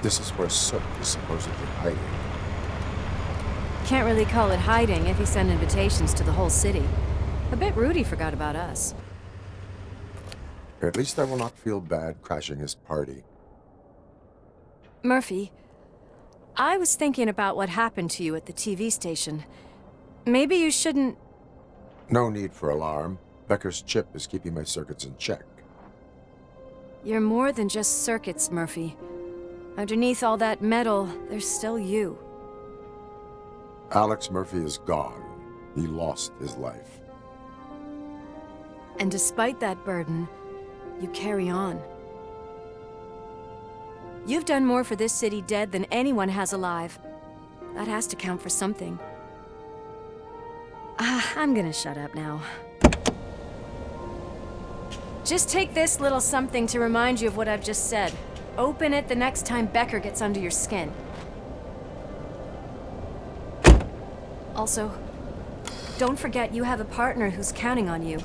This is where Sook is supposedly hiding. Can't really call it hiding if he sent invitations to the whole city. A bit rude he forgot about us. At least I will not feel bad crashing his party. Murphy, I was thinking about what happened to you at the TV station. Maybe you shouldn't... No need for alarm. Becker's chip is keeping my circuits in check. You're more than just circuits, Murphy. Underneath all that metal, there's still you. Alex Murphy is gone. He lost his life. And despite that burden, you carry on. You've done more for this city dead than anyone has alive. That has to count for something. I'm gonna shut up now. Just take this little something to remind you of what I've just said. Open it the next time Becker gets under your skin. Also, don't forget you have a partner who's counting on you.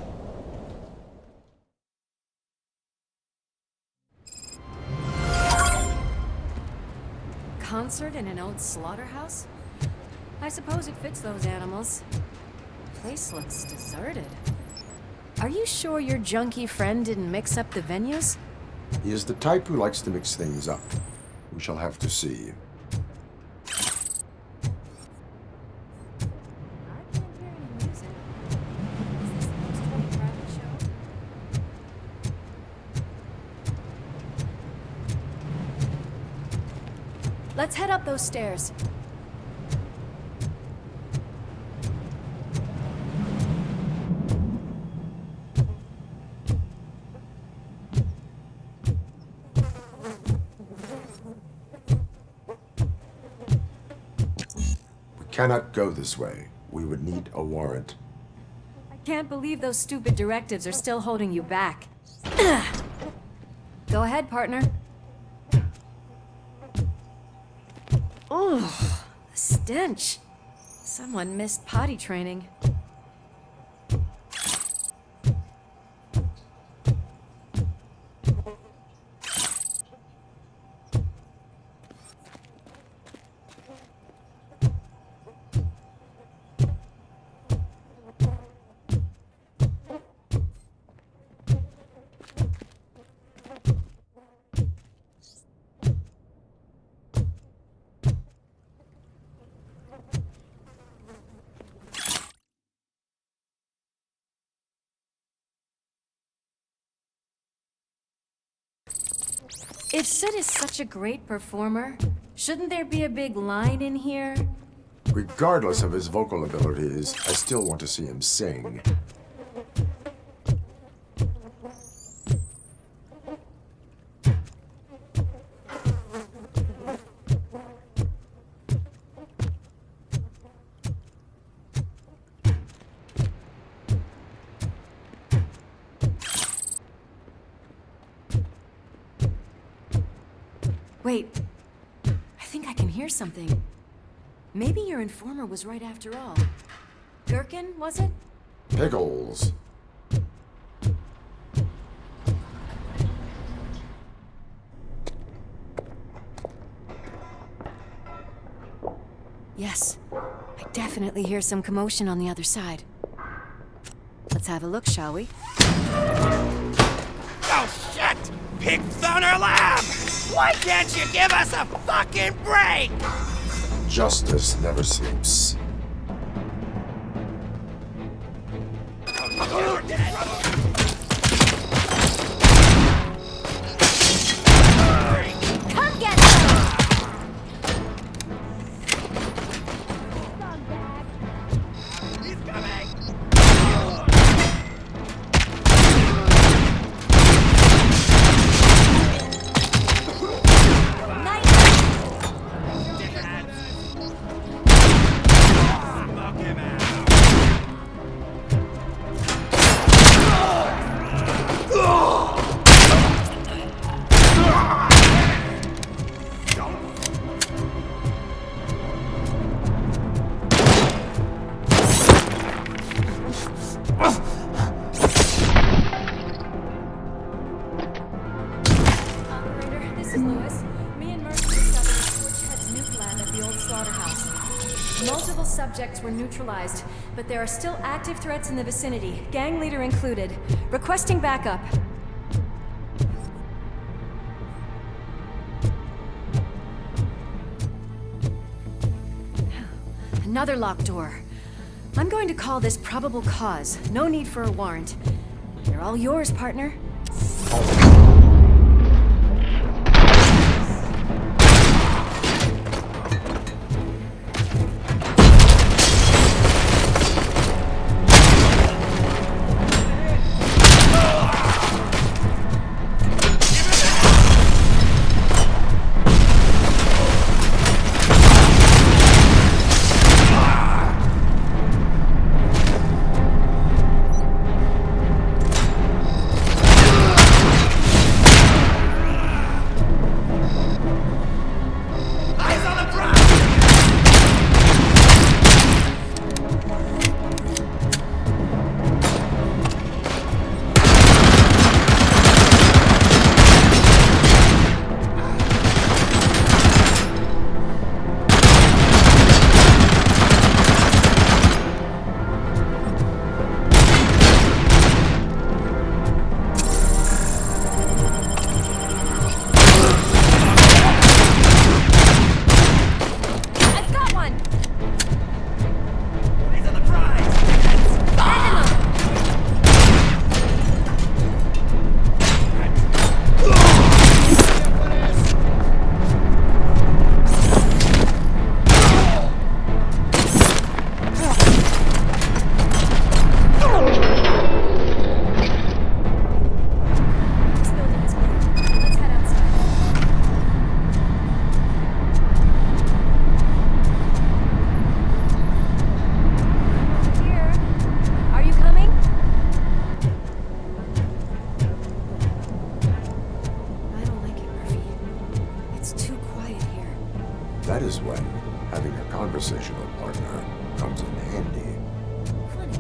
Concert in an old slaughterhouse? I suppose it fits those animals. Place looks deserted. Are you sure your junkie friend didn't mix up the venues? He is the type who likes to mix things up. We shall have to see. Let's head up those stairs. We cannot go this way. We would need a warrant. I can't believe those stupid directives are still holding you back. Go ahead, partner. Oh, the stench. Someone missed potty training. If Sid is such a great performer, shouldn't there be a big line in here? Regardless of his vocal abilities, I still want to see him sing. Wait, I think I can hear something. Maybe your informer was right after all. Gherkin, was it? Pickles. Yes, I definitely hear some commotion on the other side. Let's have a look, shall we? Oh shit! Pigs on our lab! Why can't you give us a fucking break? Justice never sleeps. You're dead. Come get them! He's coming! Smoke him out! subjects were neutralized, but there are still active threats in the vicinity, gang leader included. Requesting backup. Another locked door. I'm going to call this probable cause. No need for a warrant. They're all yours, partner. That is when having a conversational partner comes in handy. Funny.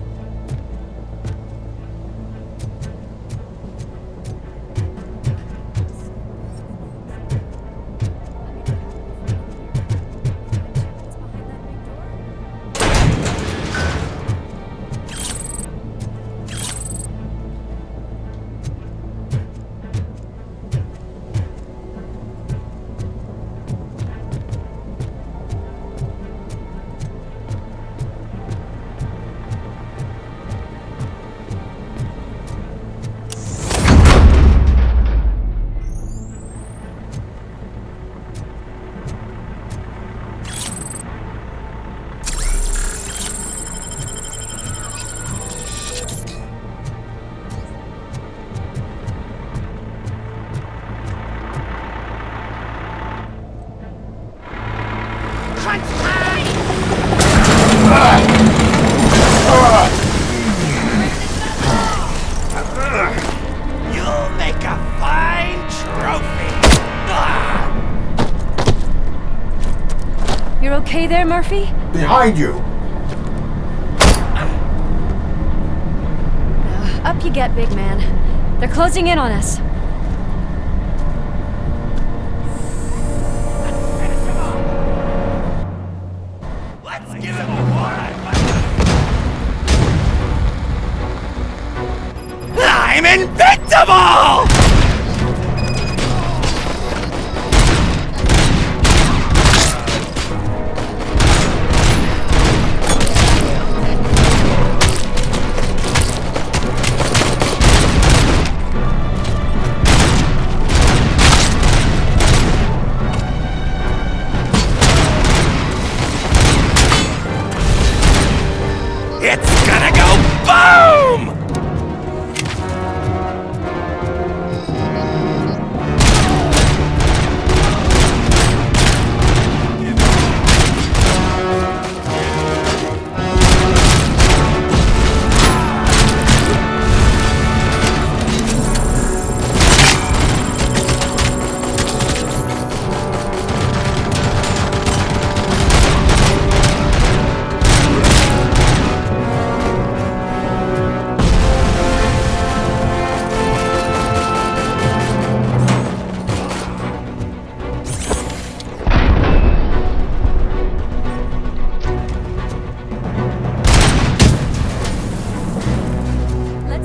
You'll make a fine trophy. You're okay there, Murphy? Behind you! Up you get, big man. They're closing in on us. Let's give him a warning. I'm invincible! It's gonna go boom!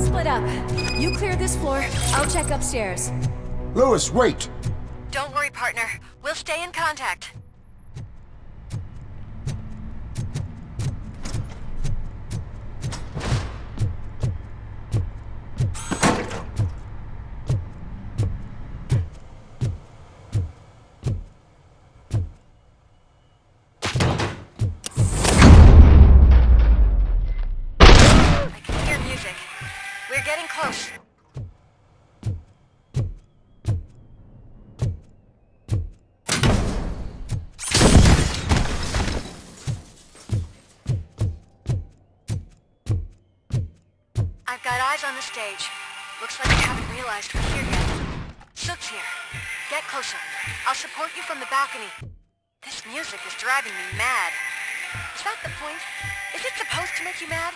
split up. You clear this floor, I'll check upstairs. Louis, wait! Don't worry, partner. We'll stay in contact. I can hear music. We're getting close. I've got eyes on the stage. Looks like you haven't realized we're here yet. Sook's here. Get closer. I'll support you from the balcony. This music is driving me mad. Is that the point? Is it supposed to make you mad?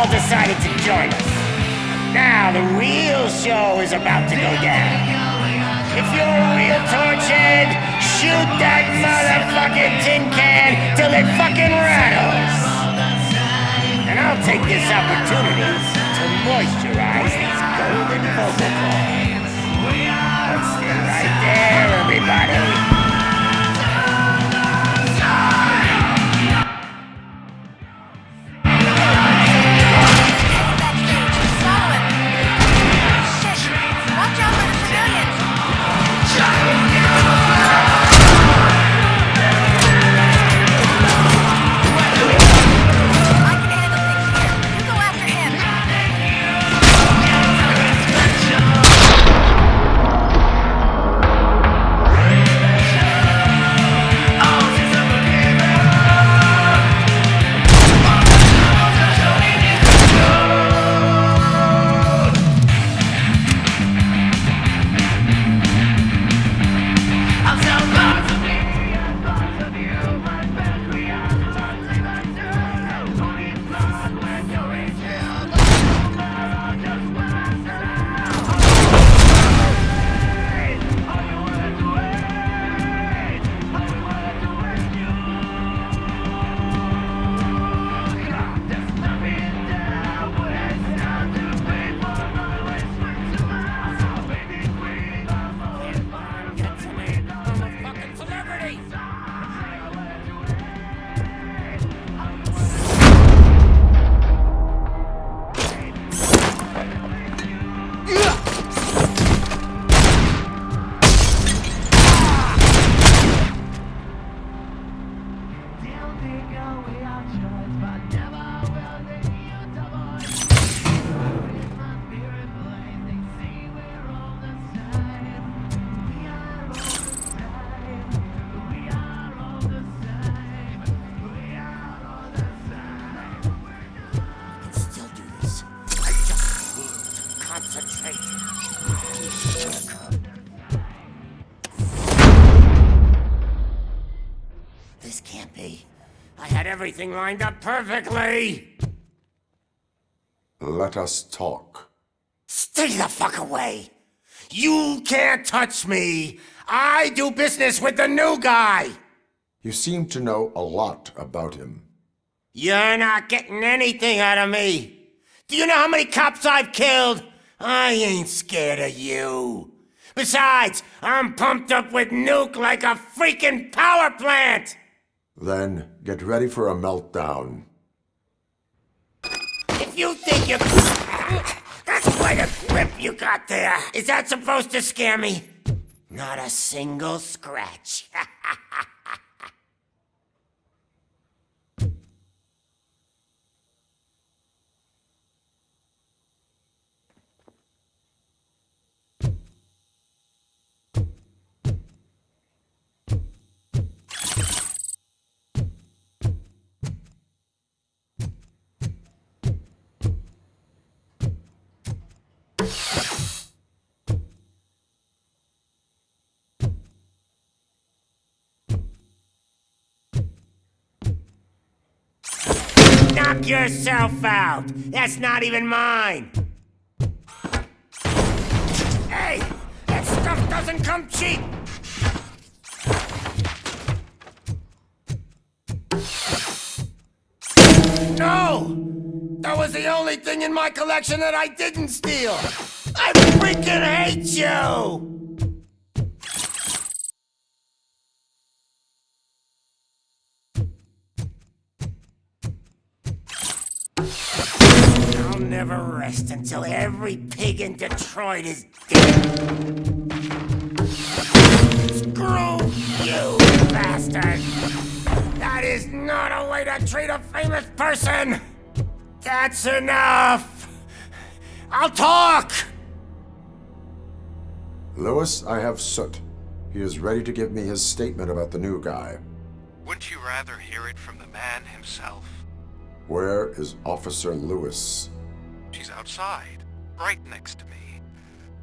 Decided to join us. Now the real show is about to go down. If you're a real torchhead, shoot that motherfucking tin can till it fucking rattles. And I'll take this opportunity to moisturize these golden vocal cords. Let's stay right there, everybody. This can't be. I had everything lined up perfectly! Let us talk. Stay the fuck away! You can't touch me! I do business with the new guy! You seem to know a lot about him. You're not getting anything out of me! Do you know how many cops I've killed? I ain't scared of you. Besides, I'm pumped up with nuke like a freaking power plant! Then get ready for a meltdown. If you think you... That's quite a grip you got there. Is that supposed to scare me? Not a single scratch. Knock yourself out! That's not even mine! Hey! That stuff doesn't come cheap! No! That was the only thing in my collection that I didn't steal! I freaking hate you! I'll never rest until every pig in Detroit is dead. Screw you, bastard! That is not a way to treat a famous person! That's enough! I'll talk! Lewis, I have Soot. He is ready to give me his statement about the new guy. Wouldn't you rather hear it from the man himself? Where is Officer Lewis? She's outside, right next to me.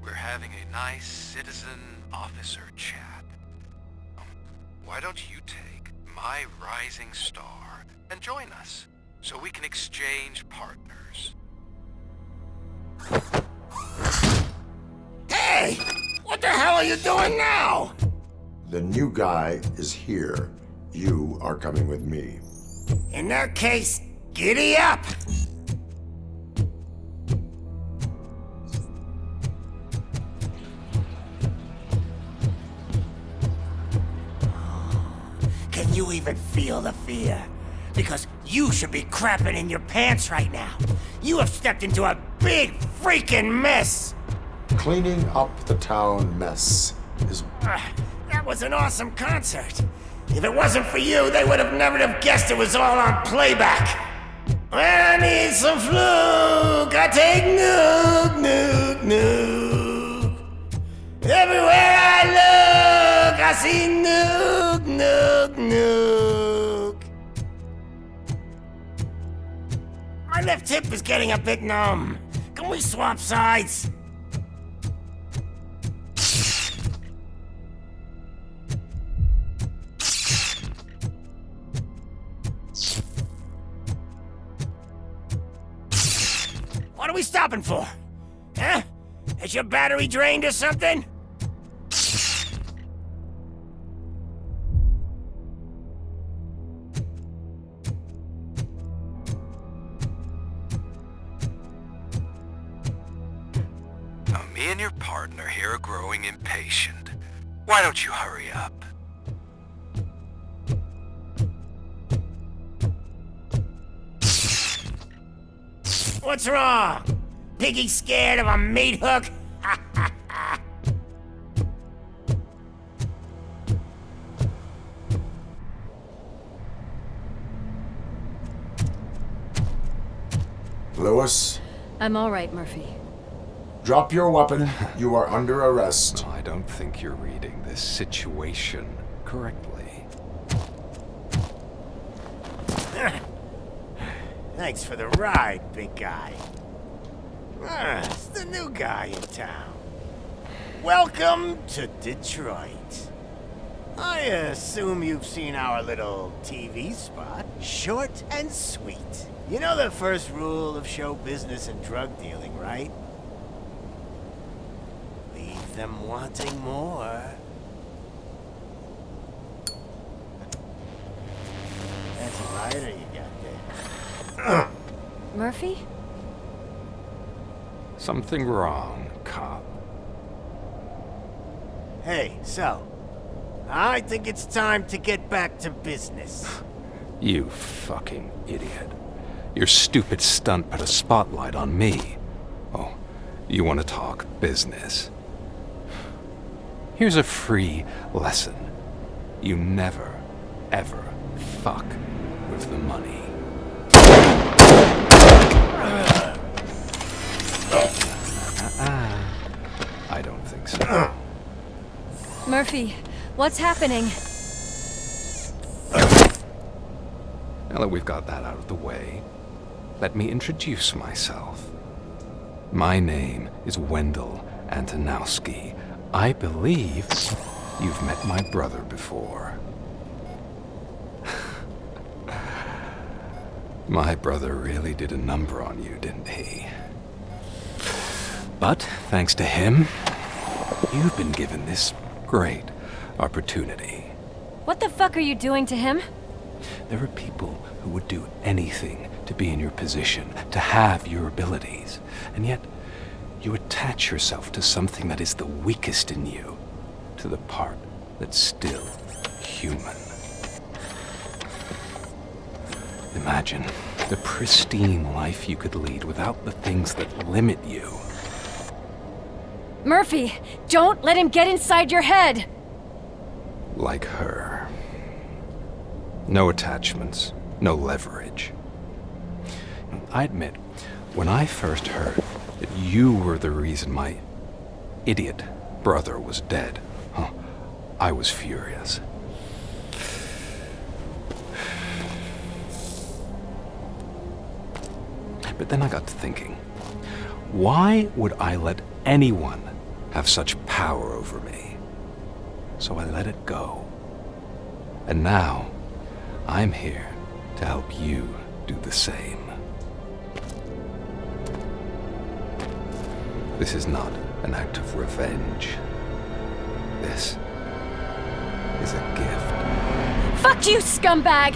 We're having a nice citizen-officer chat. Why don't you take my rising star and join us, so we can exchange partners? Hey! What the hell are you doing now? The new guy is here. You are coming with me. In that case, giddy up! Can you even feel the fear? Because you should be crapping in your pants right now. You have stepped into a big freaking mess! Cleaning up the town mess is... That was an awesome concert. If it wasn't for you, they would have never have guessed it was all on playback. When I need some fluke, I take nuke, nuke, nuke. Everywhere I look, I see nuke, nuke, nuke. My left hip is getting a bit numb. Can we swap sides? What are we stopping for? Huh? Is your battery drained or something? Now, me and your partner here are growing impatient. Why don't you hurry up? What's wrong? Piggy scared of a meat hook? Lewis, I'm all right, Murphy. drop your weapon. You are under arrest. Well, I don't think you're reading this situation correctly. Thanks for the ride, big guy. It's the new guy in town. Welcome to Detroit. I assume you've seen our little TV spot. Short and sweet. You know the first rule of show business and drug dealing, right? Leave them wanting more. That's a lighter you got there. Murphy? Something wrong, cop. Hey, so, I think it's time to get back to business. You fucking idiot. Your stupid stunt put a spotlight on me. Oh, you want to talk business? Here's a free lesson. You never, ever fuck with the money. I don't think so. Murphy, what's happening? Now that we've got that out of the way, let me introduce myself. My name is Wendell Antonowski. I believe you've met my brother before. My brother really did a number on you, didn't he? But thanks to him, you've been given this great opportunity. What the fuck are you doing to him? There are people who would do anything to be in your position, to have your abilities, and yet you attach yourself to something that is the weakest in you, to the part that's still human. Imagine the pristine life you could lead without the things that limit you. Murphy, don't let him get inside your head! Like her. No attachments, no leverage. I admit, when I first heard that you were the reason my idiot brother was dead, I was furious. But then I got to thinking, why would I let anyone have such power over me? So I let it go. And now, I'm here to help you do the same. This is not an act of revenge. This is a gift. Fuck you, scumbag!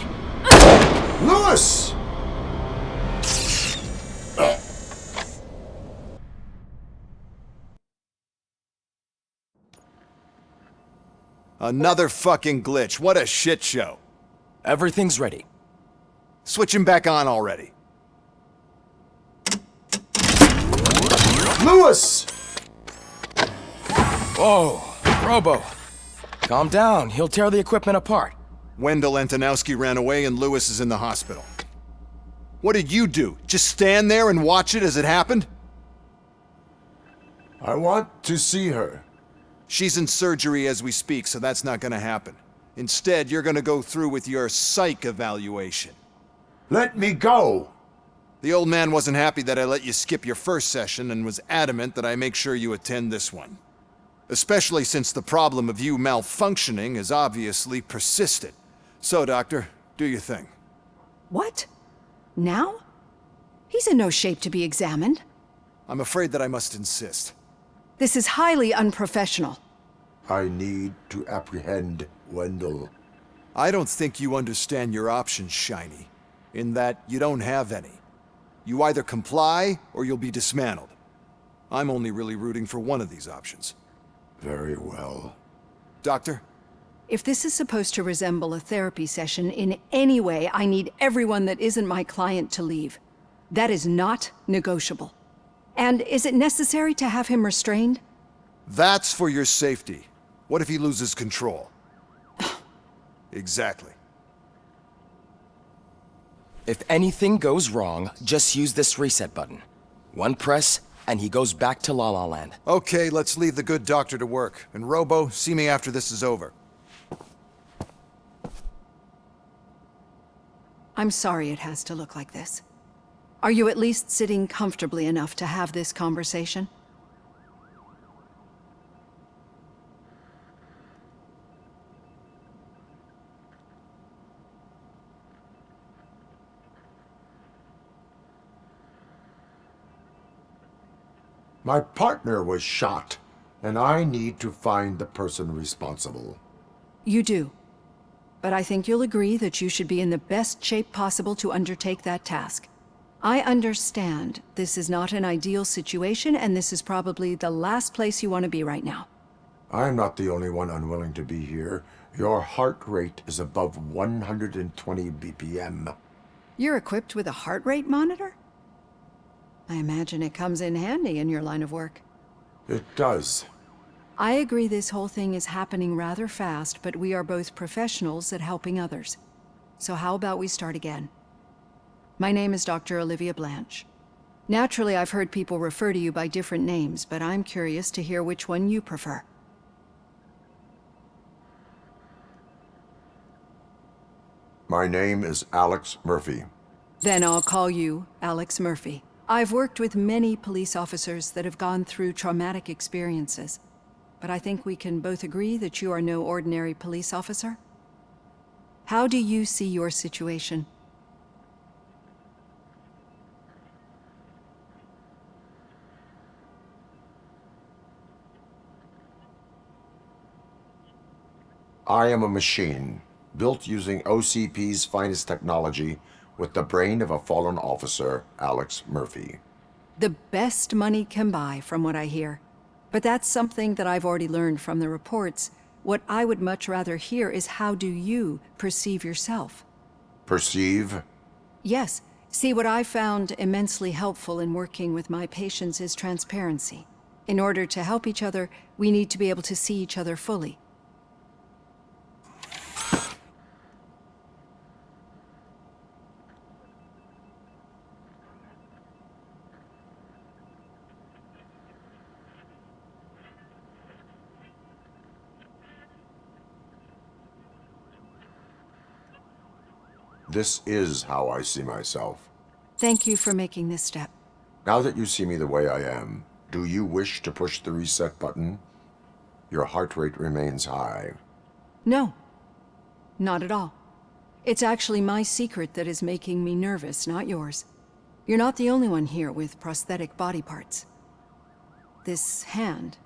Lewis! Another fucking glitch. What a shit show. Everything's ready. Switch him back on already. Lewis! Whoa, Robo. Calm down, he'll tear the equipment apart. Wendell Antonowski ran away and Lewis is in the hospital. What did you do? Just stand there and watch it as it happened? I want to see her. She's in surgery as we speak, so that's not gonna happen. Instead, you're gonna go through with your psych evaluation. Let me go! The old man wasn't happy that I let you skip your first session and was adamant that I make sure you attend this one. Especially since the problem of you malfunctioning has obviously persisted. So, Doctor, do your thing. What? Now? He's in no shape to be examined. I'm afraid that I must insist. This is highly unprofessional. I need to apprehend Wendell. I don't think you understand your options, Shiny, in that you don't have any. You either comply or you'll be dismantled. I'm only really rooting for one of these options. Very well. Doctor? If this is supposed to resemble a therapy session in any way, I need everyone that isn't my client to leave. That is not negotiable. And is it necessary to have him restrained? That's for your safety. What if he loses control? Exactly. If anything goes wrong, just use this reset button. One press, and he goes back to La La Land. Okay, let's leave the good doctor to work. And Robo, see me after this is over. I'm sorry it has to look like this. Are you at least sitting comfortably enough to have this conversation? My partner was shot, and I need to find the person responsible. You do. But I think you'll agree that you should be in the best shape possible to undertake that task. I understand this is not an ideal situation, and this is probably the last place you want to be right now. I'm not the only one unwilling to be here. Your heart rate is above 120 BPM. You're equipped with a heart rate monitor? I imagine it comes in handy in your line of work. It does. I agree this whole thing is happening rather fast, but we are both professionals at helping others. So how about we start again? My name is Dr. Olivia Blanche. Naturally, I've heard people refer to you by different names, but I'm curious to hear which one you prefer. My name is Alex Murphy. Then I'll call you Alex Murphy. I've worked with many police officers that have gone through traumatic experiences, but I think we can both agree that you are no ordinary police officer. How do you see your situation? I am a machine, built using OCP's finest technology, with the brain of a fallen officer, Alex Murphy. The best money can buy, from what I hear. But that's something that I've already learned from the reports. What I would much rather hear is how do you perceive yourself? Perceive? Yes. See, what I found immensely helpful in working with my patients is transparency. In order to help each other, we need to be able to see each other fully. This is how I see myself. Thank you for making this step. Now that you see me the way I am, do you wish to push the reset button? Your heart rate remains high. No, not at all. It's actually my secret that is making me nervous, not yours. You're not the only one here with prosthetic body parts. This hand,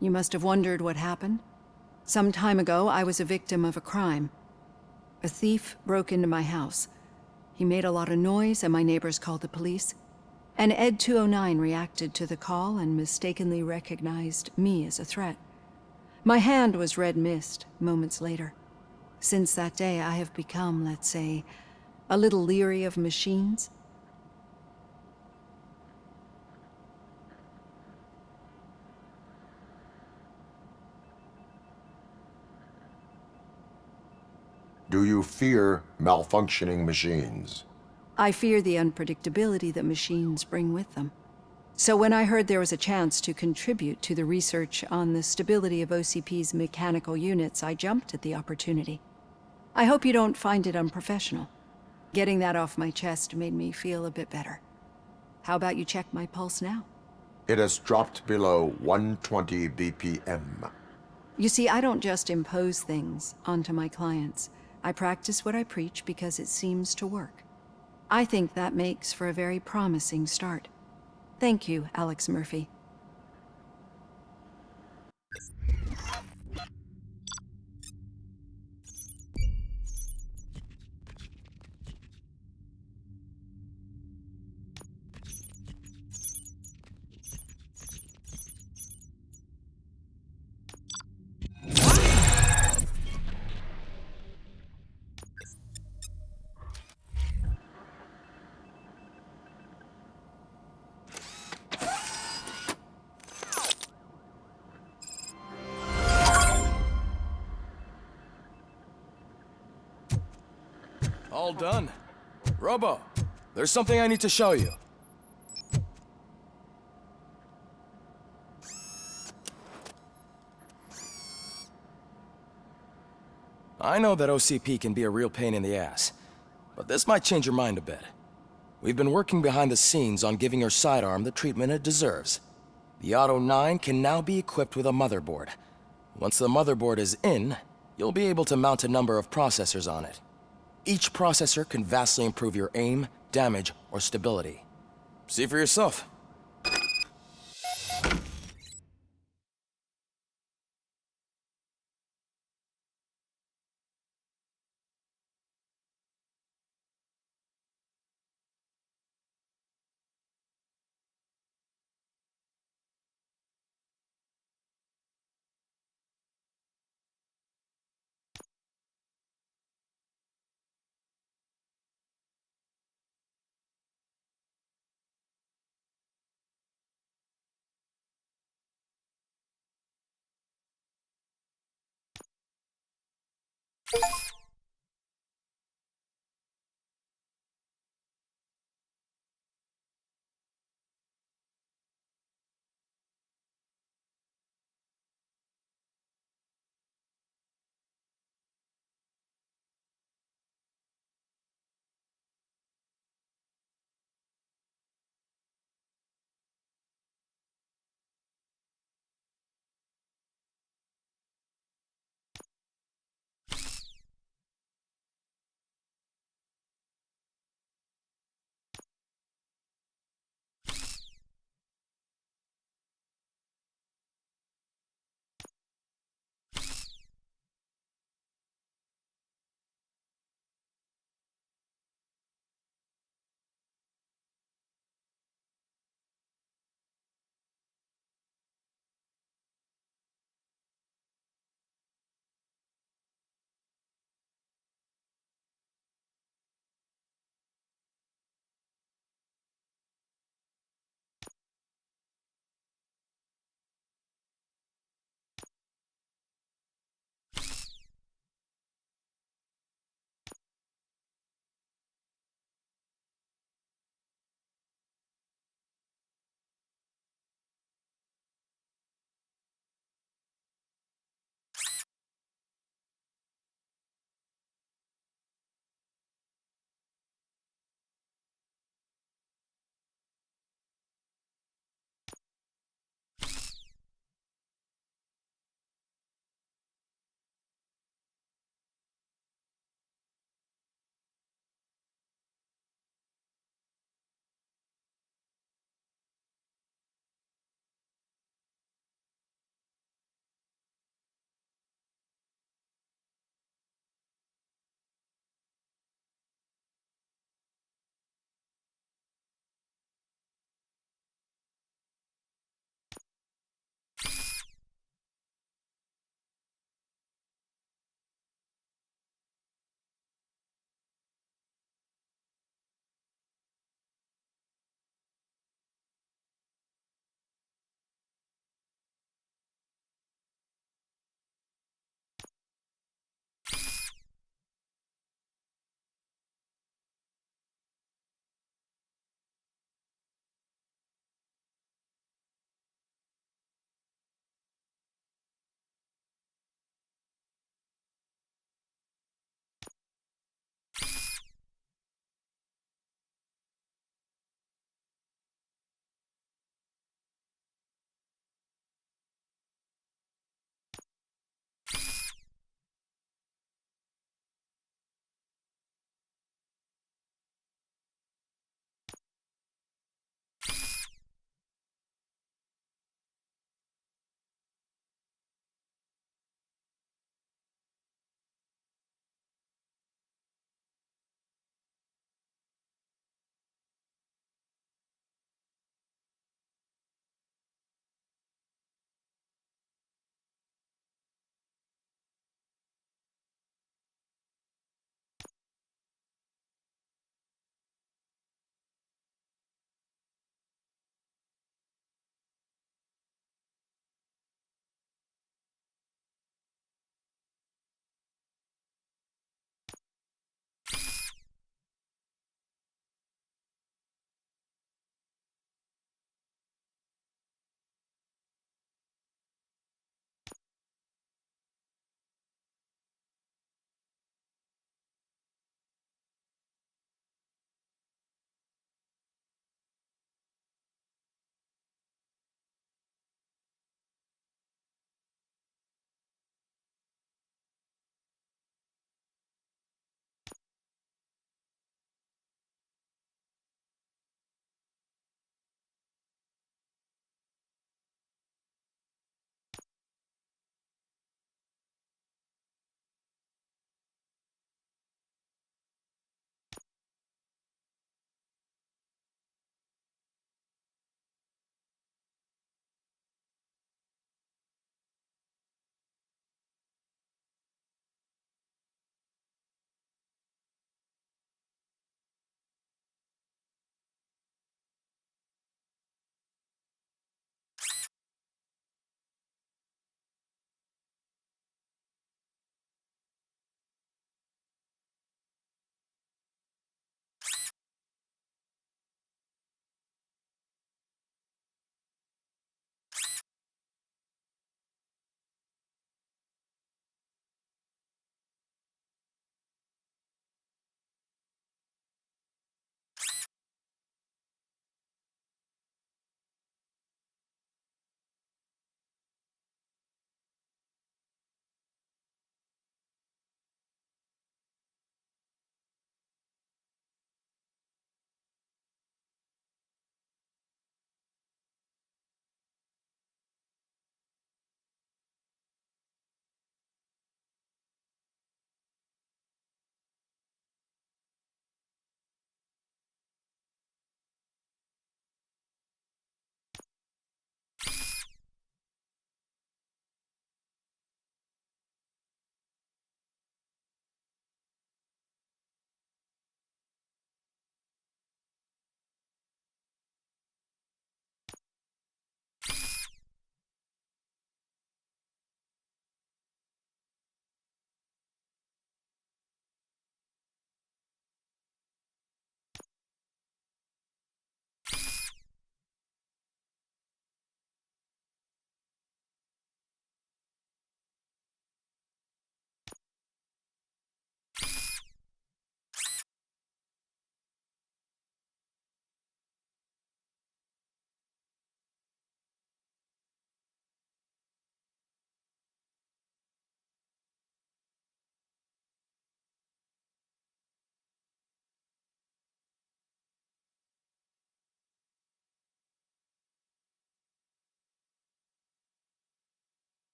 you must have wondered what happened. Some time ago, I was a victim of a crime. A thief broke into my house. He made a lot of noise and my neighbors called the police. And Ed 209 reacted to the call and mistakenly recognized me as a threat. My hand was red mist moments later. Since that day, I have become, let's say, a little leery of machines. Do you fear malfunctioning machines? I fear the unpredictability that machines bring with them. So when I heard there was a chance to contribute to the research on the stability of OCP's mechanical units, I jumped at the opportunity. I hope you don't find it unprofessional. Getting that off my chest made me feel a bit better. How about you check my pulse now? It has dropped below 120 BPM. You see, I don't just impose things onto my clients. I practice what I preach because it seems to work. I think that makes for a very promising start. Thank you, Alex Murphy. All done. Robo, there's something I need to show you. I know that OCP can be a real pain in the ass, but this might change your mind a bit. We've been working behind the scenes on giving your sidearm the treatment it deserves. The Auto 9 can now be equipped with a motherboard. Once the motherboard is in, you'll be able to mount a number of processors on it. Each processor can vastly improve your aim, damage, or stability. See for yourself.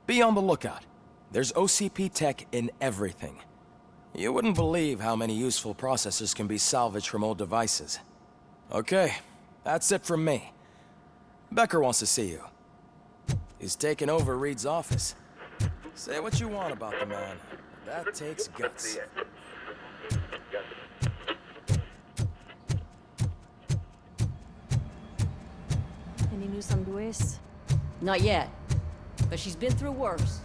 Be on the lookout. There's OCP tech in everything. You wouldn't believe how many useful processors can be salvaged from old devices. Okay, that's it from me. Becker wants to see you. He's taken over Reed's office. Say what you want about the man. That takes guts. Any news on Luis? Not yet, but she's been through worse.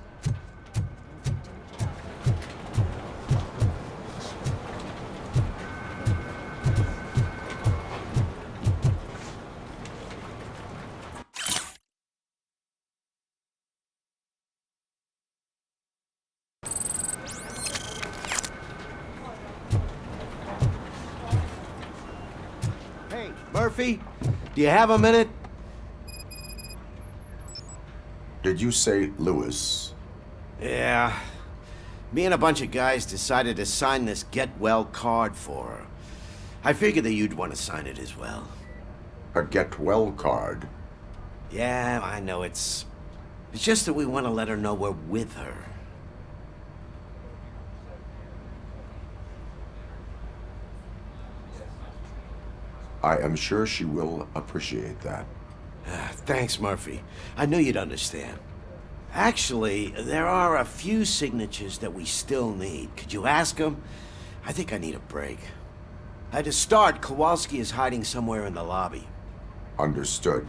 Hey, Murphy, do you have a minute? Did you say Lewis? Yeah. Me and a bunch of guys decided to sign this get well card for her. I figured that you'd want to sign it as well. A get well card? Yeah, I know it's just that we want to let her know we're with her. I am sure she will appreciate that. Thanks, Murphy. I knew you'd understand. Actually, there are a few signatures that we still need. Could you ask them? I think I need a break. To start, Kowalski is hiding somewhere in the lobby. Understood.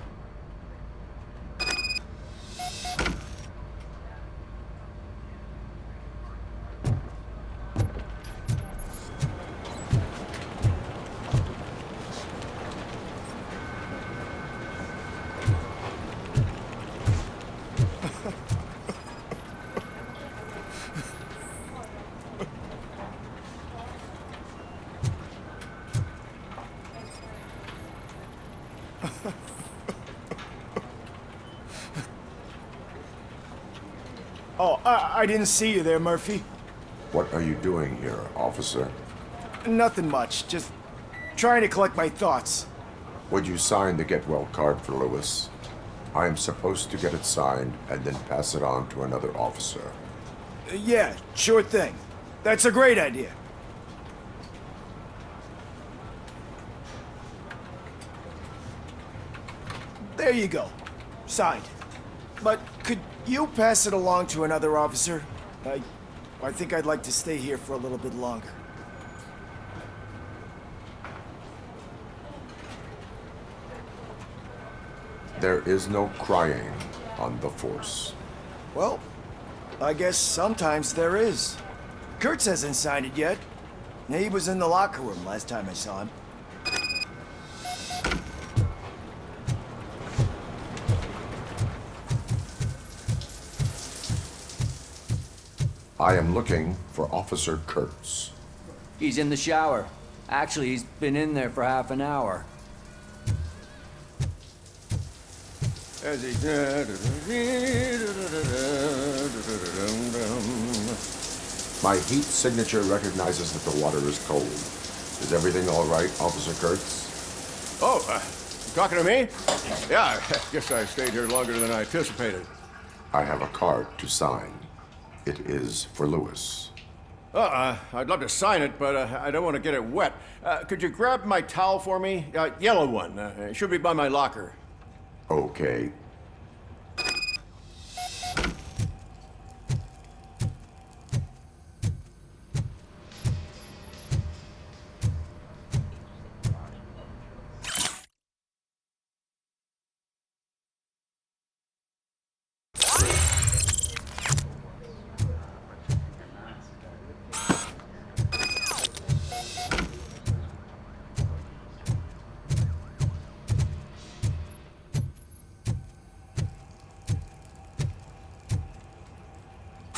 Oh, I didn't see you there, Murphy. What are you doing here, officer? Nothing much, just trying to collect my thoughts. Would you sign the get well card for Lewis? I am supposed to get it signed and then pass it on to another officer. Yeah, sure thing. That's a great idea. There you go. Signed. But could you pass it along to another officer? I think I'd like to stay here for a little bit longer. There is no crying on the force. Well, I guess sometimes there is. Kurtz hasn't signed it yet. He was in the locker room last time I saw him. I am looking for Officer Kurtz. He's in the shower. Actually, he's been in there for half an hour. My heat signature recognizes that the water is cold. Is everything all right, Officer Kurtz? Oh, you talking to me? Yeah, I guess I stayed here longer than I anticipated. I have a card to sign. It is for Lewis. I'd love to sign it, but I don't want to get it wet. Could you grab my towel for me? Yellow one. It should be by my locker. Okay.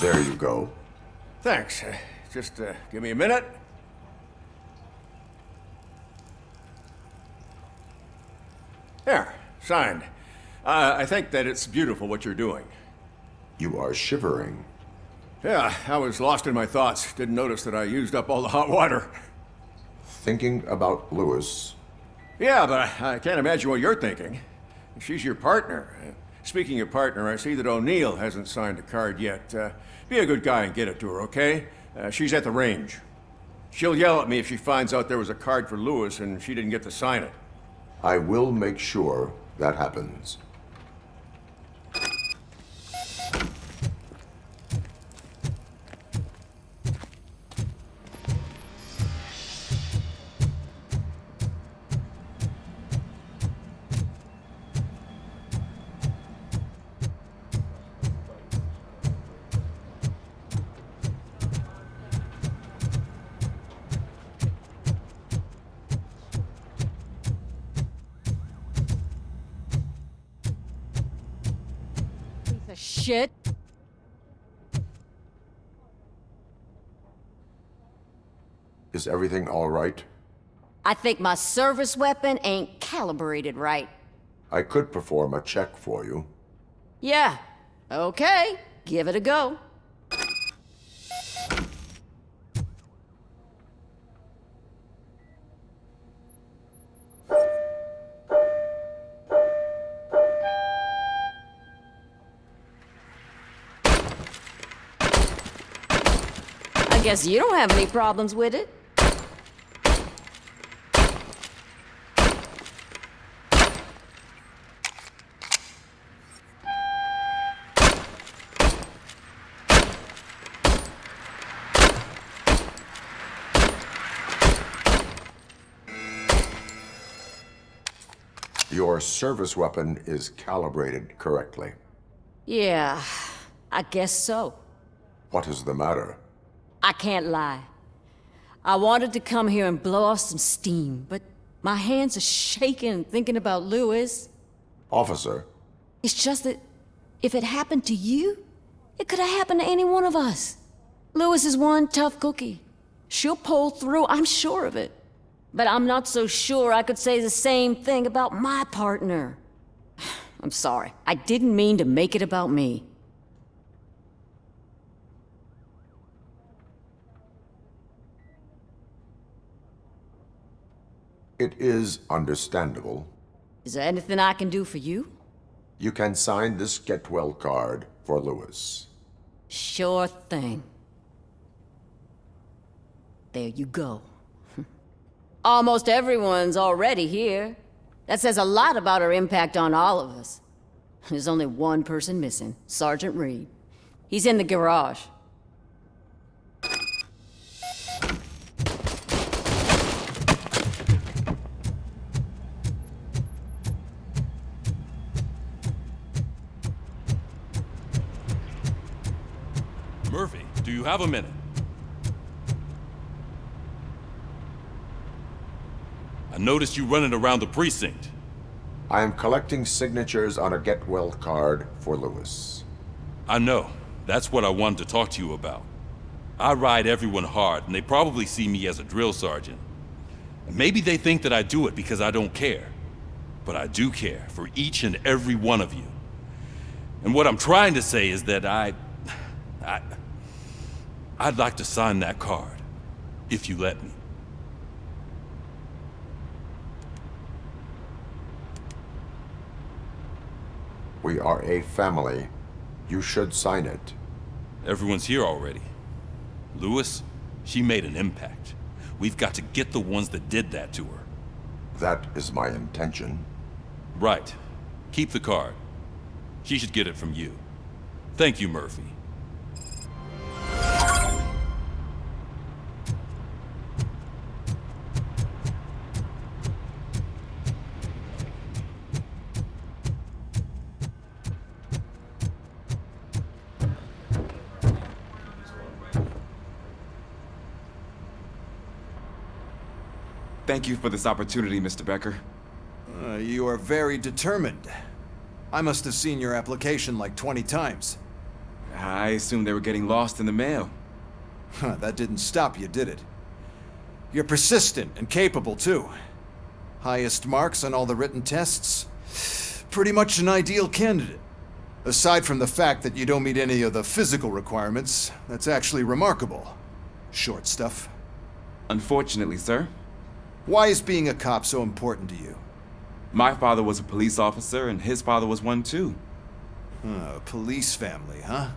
There you go. Thanks. Just give me a minute. There, signed. I think that it's beautiful what you're doing. You are shivering. Yeah, I was lost in my thoughts. Didn't notice that I used up all the hot water. Thinking about Lewis. Yeah, but I can't imagine what you're thinking. She's your partner. Speaking of partner, I see that O'Neill hasn't signed a card yet. Be a good guy and get it to her, okay? She's at the range. She'll yell at me if she finds out there was a card for Lewis and she didn't get to sign it. I will make sure that happens. Shit. Is everything all right? I think my service weapon ain't calibrated right. I could perform a check for you. Yeah. Okay. Give it a go. I guess you don't have any problems with it. Your service weapon is calibrated correctly. Yeah, I guess so. What is the matter? I can't lie. I wanted to come here and blow off some steam, but my hands are shaking thinking about Lewis. Officer. It's just that if it happened to you, it could have happened to any one of us. Lewis is one tough cookie. She'll pull through, I'm sure of it. But I'm not so sure I could say the same thing about my partner. I'm sorry. I didn't mean to make it about me. It is understandable. Is there anything I can do for you? You can sign this get well card for Lewis. Sure thing. There you go. Almost everyone's already here. That says a lot about her impact on all of us. There's only one person missing, Sergeant Reed. He's in the garage. Murphy, do you have a minute? I noticed you running around the precinct. I am collecting signatures on a get well card for Lewis. I know. That's what I wanted to talk to you about. I ride everyone hard, and they probably see me as a drill sergeant. Maybe they think that I do it because I don't care. But I do care for each and every one of you. And what I'm trying to say is that I'd like to sign that card, if you let me. We are a family. You should sign it. Everyone's here already. Lewis, she made an impact. We've got to get the ones that did that to her. That is my intention. Right. Keep the card. She should get it from you. Thank you, Murphy. Thank you for this opportunity, Mr. Becker. You are very determined. I must have seen your application like 20 times. I assumed they were getting lost in the mail. That didn't stop you, did it? You're persistent and capable, too. Highest marks on all the written tests. Pretty much an ideal candidate. Aside from the fact that you don't meet any of the physical requirements, that's actually remarkable. Short stuff. Unfortunately, sir. Why is being a cop so important to you? My father was a police officer, and his father was one too. Police family, huh?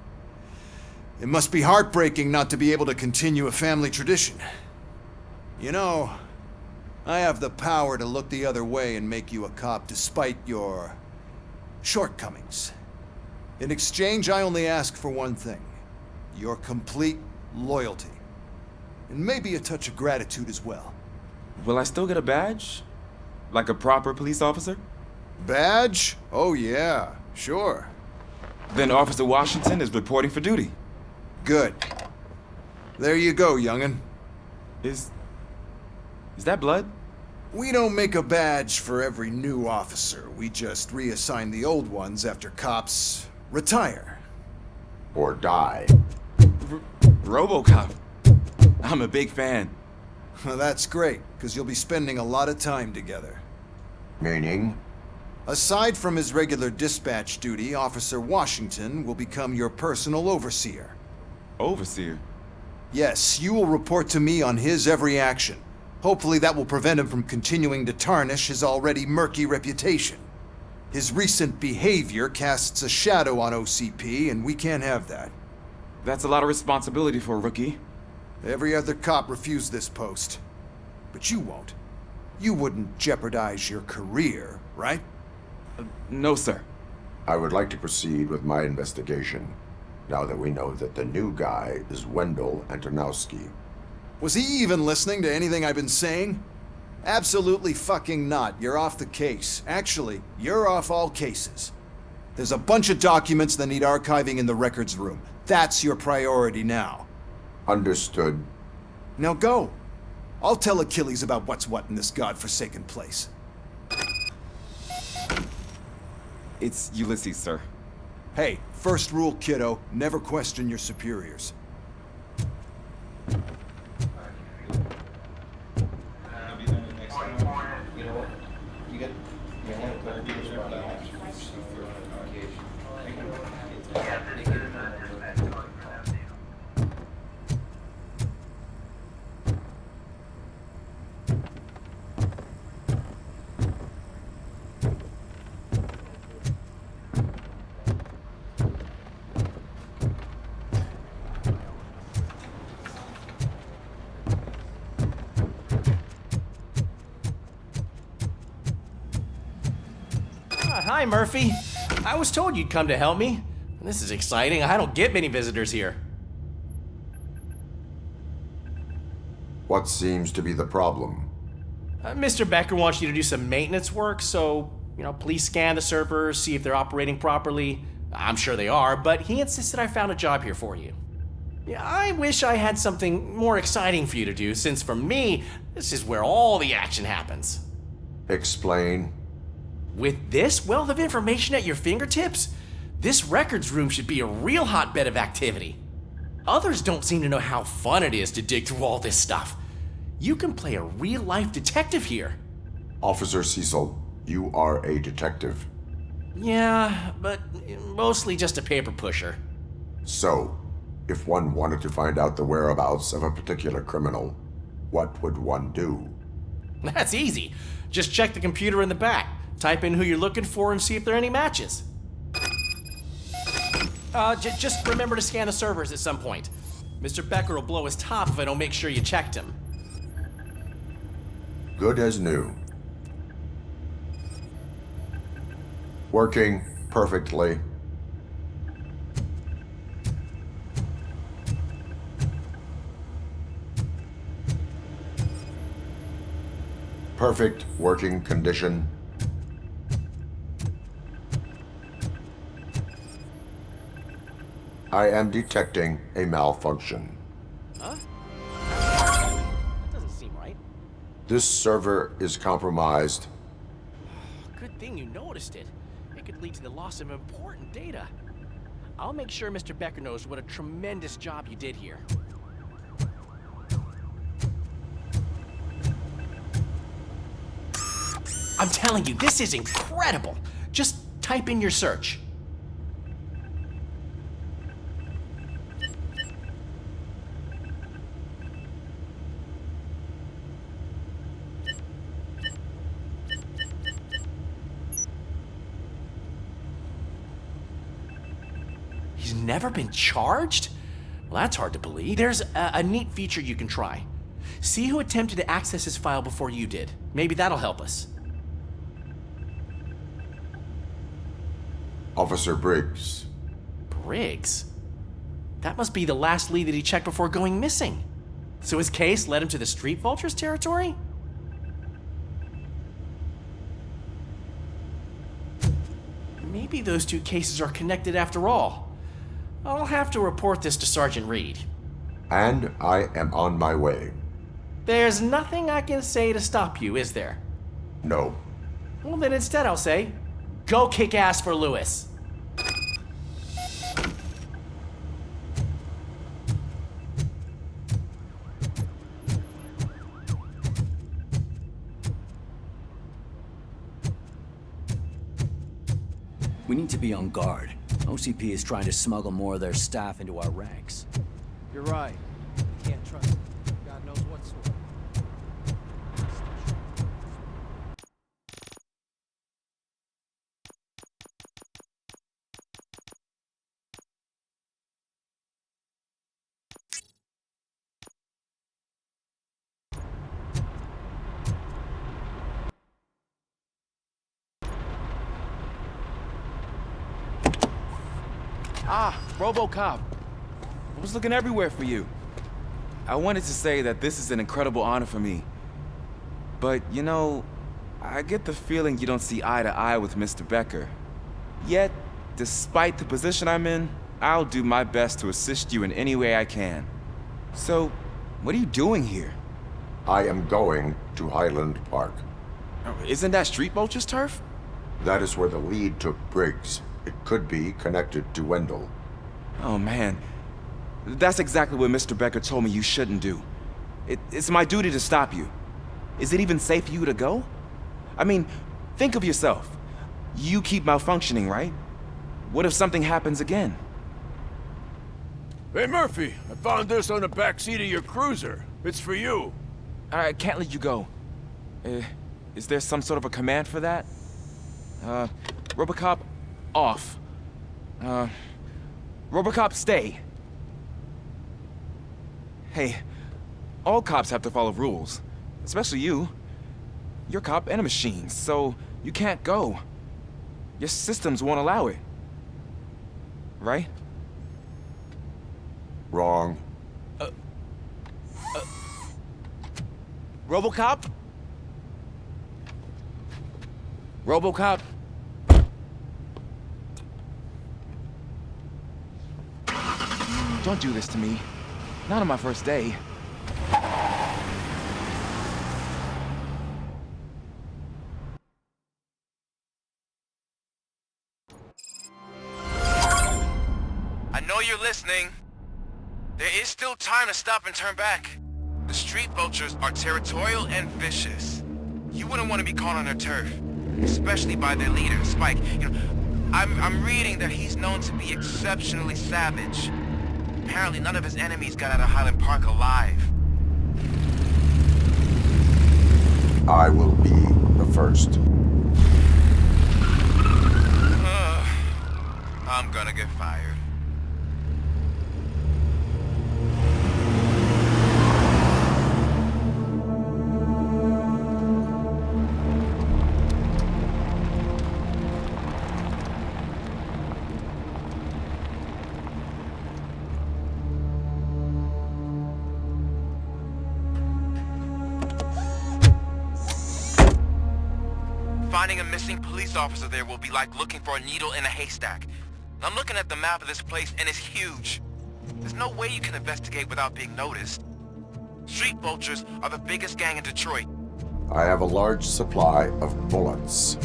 It must be heartbreaking not to be able to continue a family tradition. You know, I have the power to look the other way and make you a cop despite your shortcomings. In exchange, I only ask for one thing. Your complete loyalty. And maybe a touch of gratitude as well. Will I still get a badge? Like a proper police officer? Badge? Oh yeah, sure. Then Officer Washington is reporting for duty. Good. There you go, young'un. Is that blood? We don't make a badge for every new officer. We just reassign the old ones after cops retire. Or die. RoboCop. I'm a big fan. That's great, because you'll be spending a lot of time together. Meaning? Aside from his regular dispatch duty, Officer Washington will become your personal overseer. Overseer? Yes, you will report to me on his every action. Hopefully that will prevent him from continuing to tarnish his already murky reputation. His recent behavior casts a shadow on OCP, and we can't have that. That's a lot of responsibility for a rookie. Every other cop refused this post. But you won't. You wouldn't jeopardize your career, right? No, sir. I would like to proceed with my investigation, now that we know that the new guy is Wendell Antonowski. Was he even listening to anything I've been saying? Absolutely fucking not. You're off the case. Actually, you're off all cases. There's a bunch of documents that need archiving in the records room. That's your priority now. Understood. Now go. I'll tell Achilles about what's what in this godforsaken place. It's Ulysses, sir. Hey, first rule, kiddo, never question your superiors. Hi, Murphy. I was told you'd come to help me. This is exciting. I don't get many visitors here. What seems to be the problem? Mr. Becker wants you to do some maintenance work, so, please scan the servers, see if they're operating properly. I'm sure they are, but he insisted I found a job here for you. Yeah, I wish I had something more exciting for you to do, since for me, this is where all the action happens. Explain. With this wealth of information at your fingertips, this records room should be a real hotbed of activity. Others don't seem to know how fun it is to dig through all this stuff. You can play a real-life detective here. Officer Cecil, you are a detective. Yeah, but mostly just a paper pusher. So, if one wanted to find out the whereabouts of a particular criminal, what would one do? That's easy. Just check the computer in the back. Type in who you're looking for and see if there are any matches. Just remember to scan the servers at some point. Mr. Becker will blow his top if I don't make sure you checked him. Good as new. Working perfectly. Perfect working condition. I am detecting a malfunction. Huh? That doesn't seem right. This server is compromised. Good thing you noticed it. It could lead to the loss of important data. I'll make sure Mr. Becker knows what a tremendous job you did here. I'm telling you, this is incredible. Just type in your search. never been charged? Well, that's hard to believe. There's a neat feature you can try. See who attempted to access his file before you did. Maybe that'll help us. Officer Briggs. Briggs? That must be the last lead that he checked before going missing. So his case led him to the Street Vultures territory? Maybe those two cases are connected after all. I'll have to report this to Sergeant Reed. And I am on my way. There's nothing I can say to stop you, is there? No. Well, then instead I'll say, go kick ass for Lewis. We need to be on guard. OCP is trying to smuggle more of their staff into our ranks. You're right. Can't trust them. God knows what sort. Ah, RoboCop. I was looking everywhere for you. I wanted to say that this is an incredible honor for me. But, you know, I get the feeling you don't see eye to eye with Mr. Becker. Yet, despite the position I'm in, I'll do my best to assist you in any way I can. So, what are you doing here? I am going to Highland Park. Isn't that Street Vulture's turf? That is where the lead took Briggs. It could be connected to Wendell. Oh, man. That's exactly what Mr. Becker told me you shouldn't do. It's my duty to stop you. Is it even safe for you to go? I mean, think of yourself. You keep malfunctioning, right? What if something happens again? Hey, Murphy, I found this on the back seat of your cruiser. It's for you. I can't let you go. Is there some sort of a command for that? RoboCop, off. RoboCop, stay. Hey, all cops have to follow rules. Especially you. You're a cop and a machine, so you can't go. Your systems won't allow it. Right? Wrong. RoboCop? RoboCop? Don't do this to me. Not on my first day. I know you're listening. There is still time to stop and turn back. The Street Vultures are territorial and vicious. You wouldn't want to be caught on their turf, especially by their leader, Spike. You know, I'm reading that he's known to be exceptionally savage. Apparently none of his enemies got out of Highland Park alive. I will be the first. I'm gonna get fired. Finding a missing police officer there will be like looking for a needle in a haystack. I'm looking at the map of this place and it's huge. There's no way you can investigate without being noticed. Street Vultures are the biggest gang in Detroit. I have a large supply of bullets.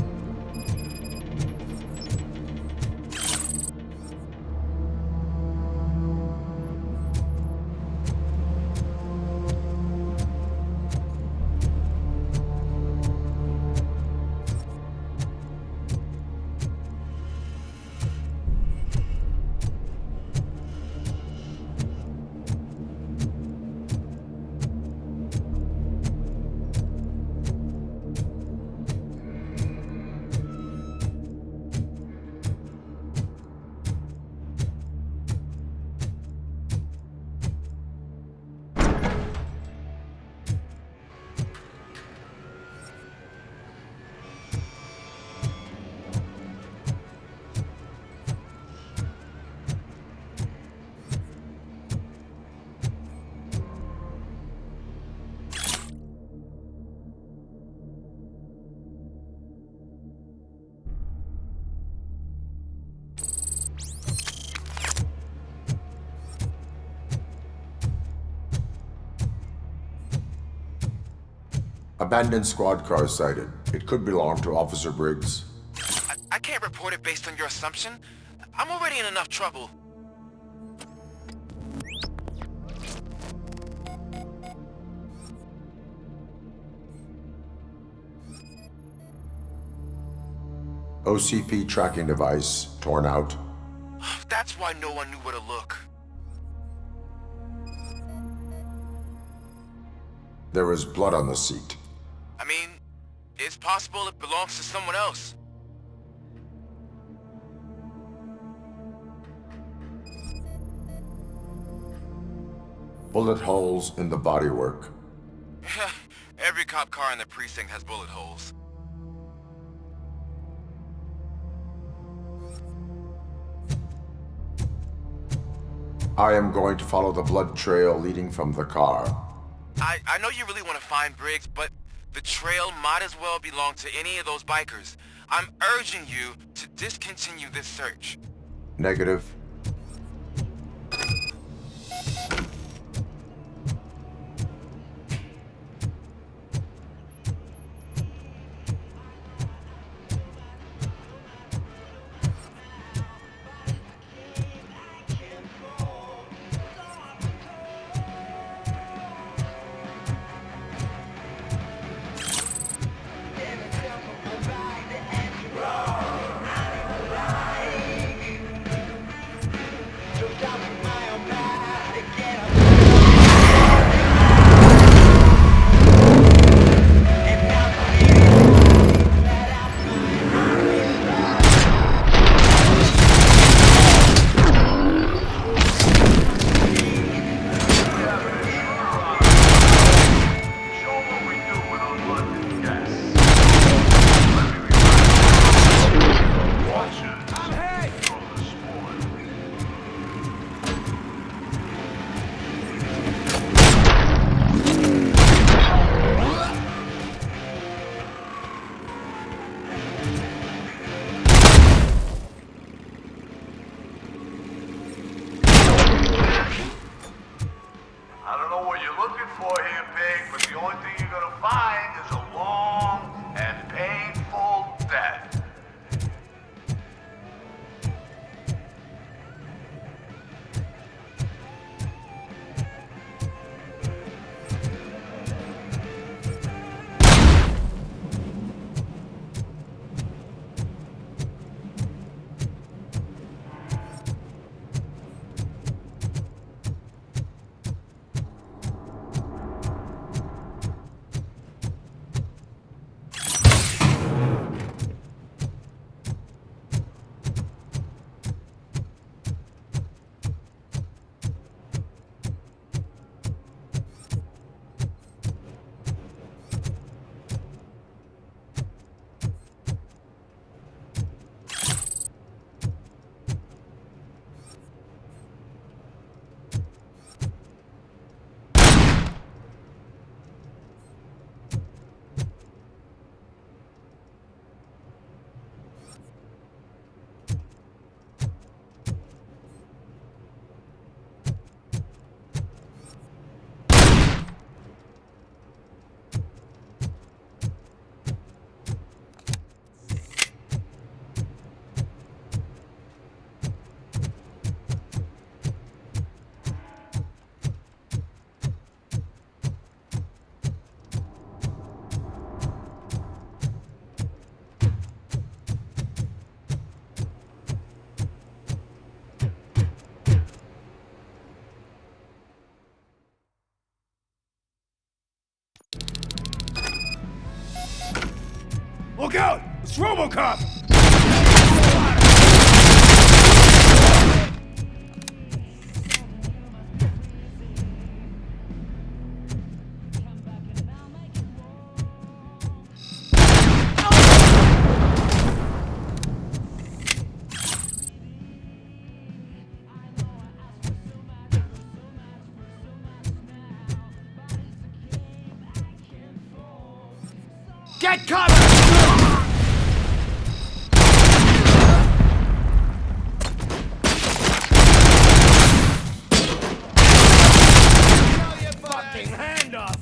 Abandoned squad car sighted. It could belong to Officer Briggs. I can't report it based on your assumption. I'm already in enough trouble. OCP tracking device torn out. That's why no one knew where to look. There was blood on the seat. I mean, it's possible it belongs to someone else. Bullet holes in the bodywork. Every cop car in the precinct has bullet holes. I am going to follow the blood trail leading from the car. I know you really want to find Briggs, but the trail might as well belong to any of those bikers. I'm urging you to discontinue this search. Negative. Look out! It's RoboCop! Get covered! Fucking hand off!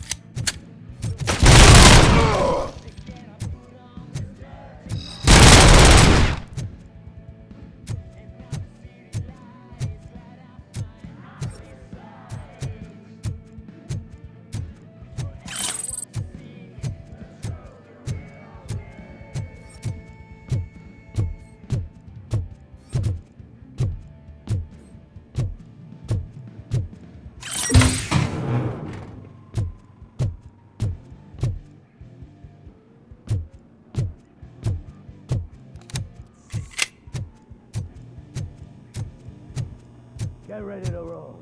ready to roll.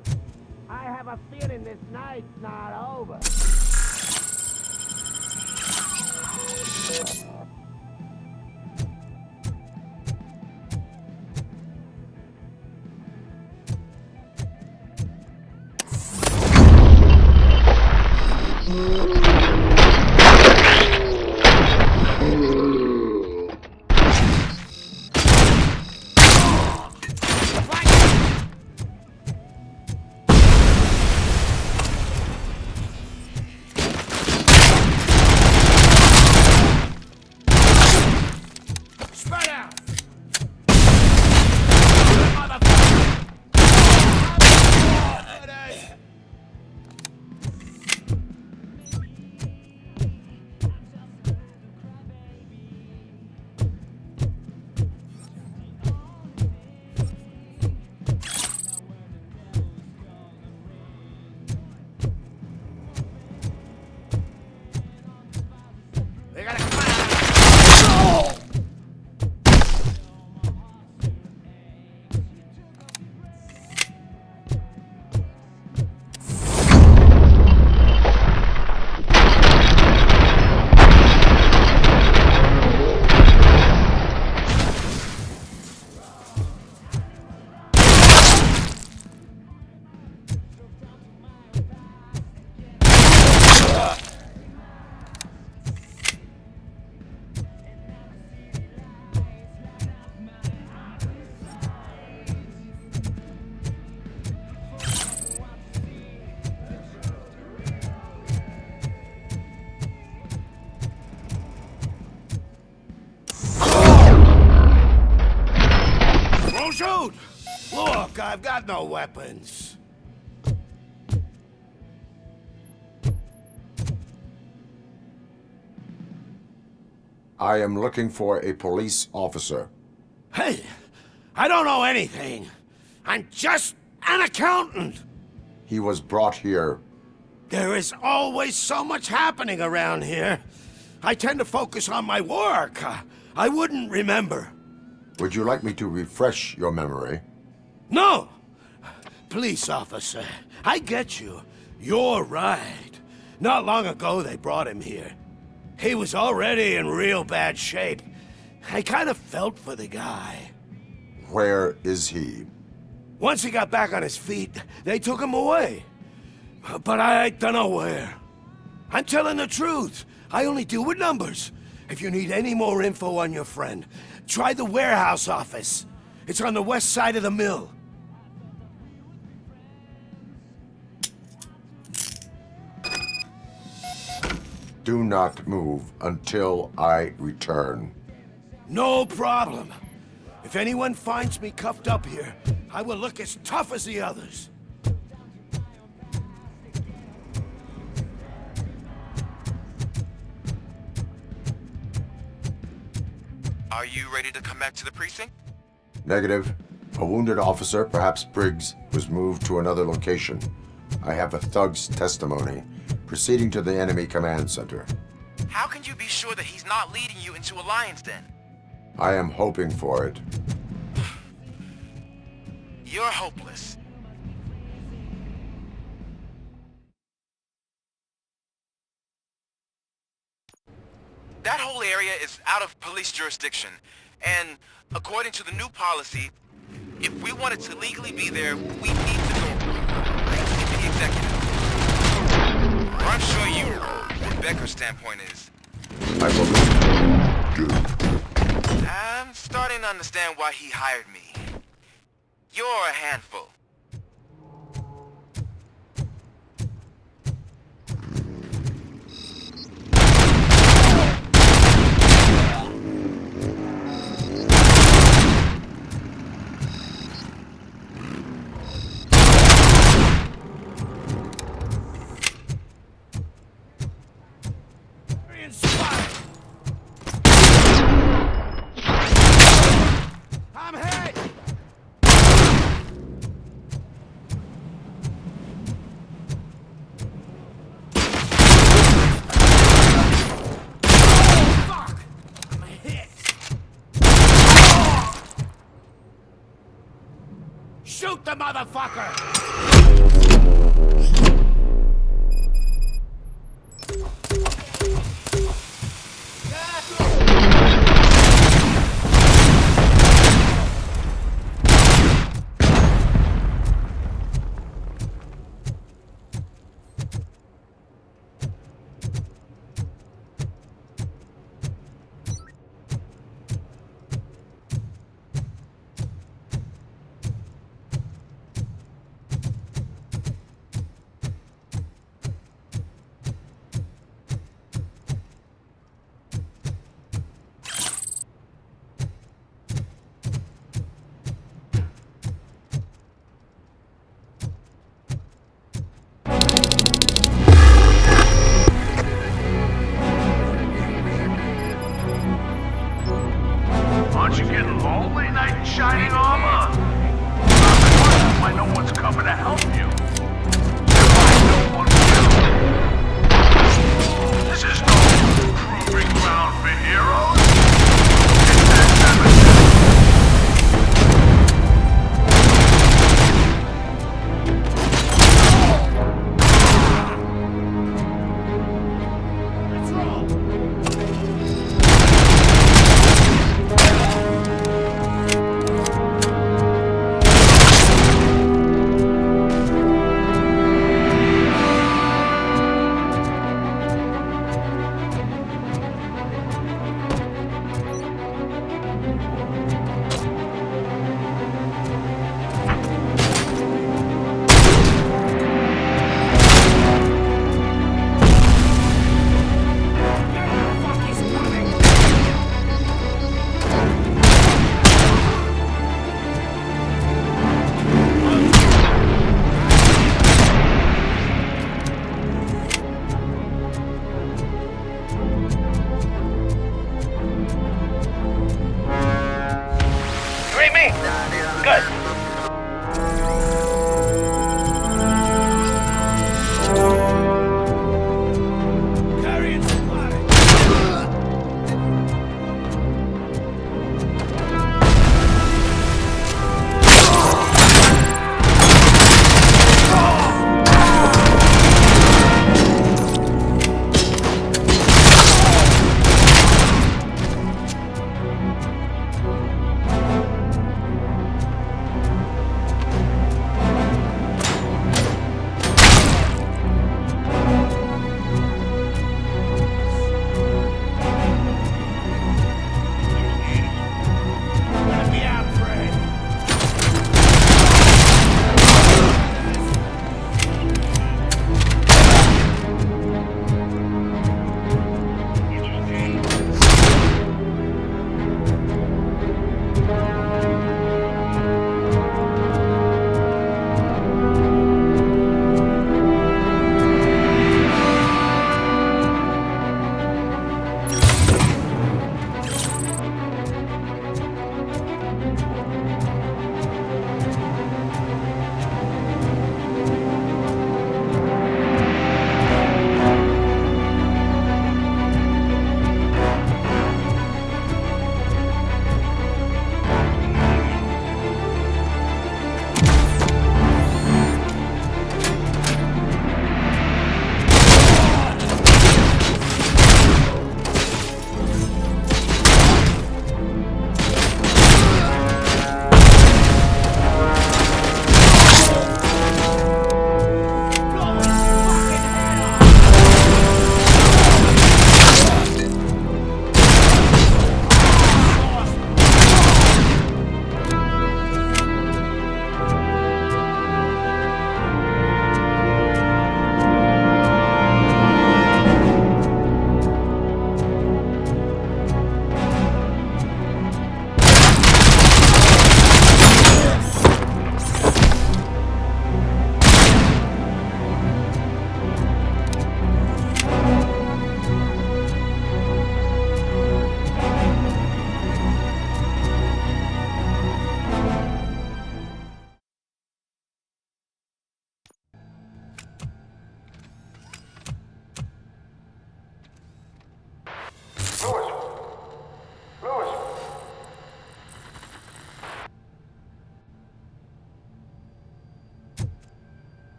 I have a feeling this night's not over. Shoot! Look, I've got no weapons. I am looking for a police officer. Hey, I don't know anything. I'm just an accountant. He was brought here. There is always so much happening around here. I tend to focus on my work. I wouldn't remember. Would you like me to refresh your memory? No! Police officer, I get you. You're right. Not long ago they brought him here. He was already in real bad shape. I kind of felt for the guy. Where is he? Once he got back on his feet, they took him away. But I don't know where. I'm telling the truth. I only deal with numbers. If you need any more info on your friend, try the warehouse office. It's on the west side of the mill. Do not move until I return. No problem. If anyone finds me cuffed up here, I will look as tough as the others. Are you ready to come back to the precinct? Negative. A wounded officer, perhaps Briggs, was moved to another location. I have a thug's testimony, proceeding to the enemy command center. How can you be sure that he's not leading you into a lion's den? I am hoping for it. You're hopeless. That whole area is out of police jurisdiction, and according to the new policy, if we wanted to legally be there, we need to go to the executive. Or I'm sure you know what Becker's standpoint is. I will I'm starting to understand why he hired me. You're a handful. motherfucker!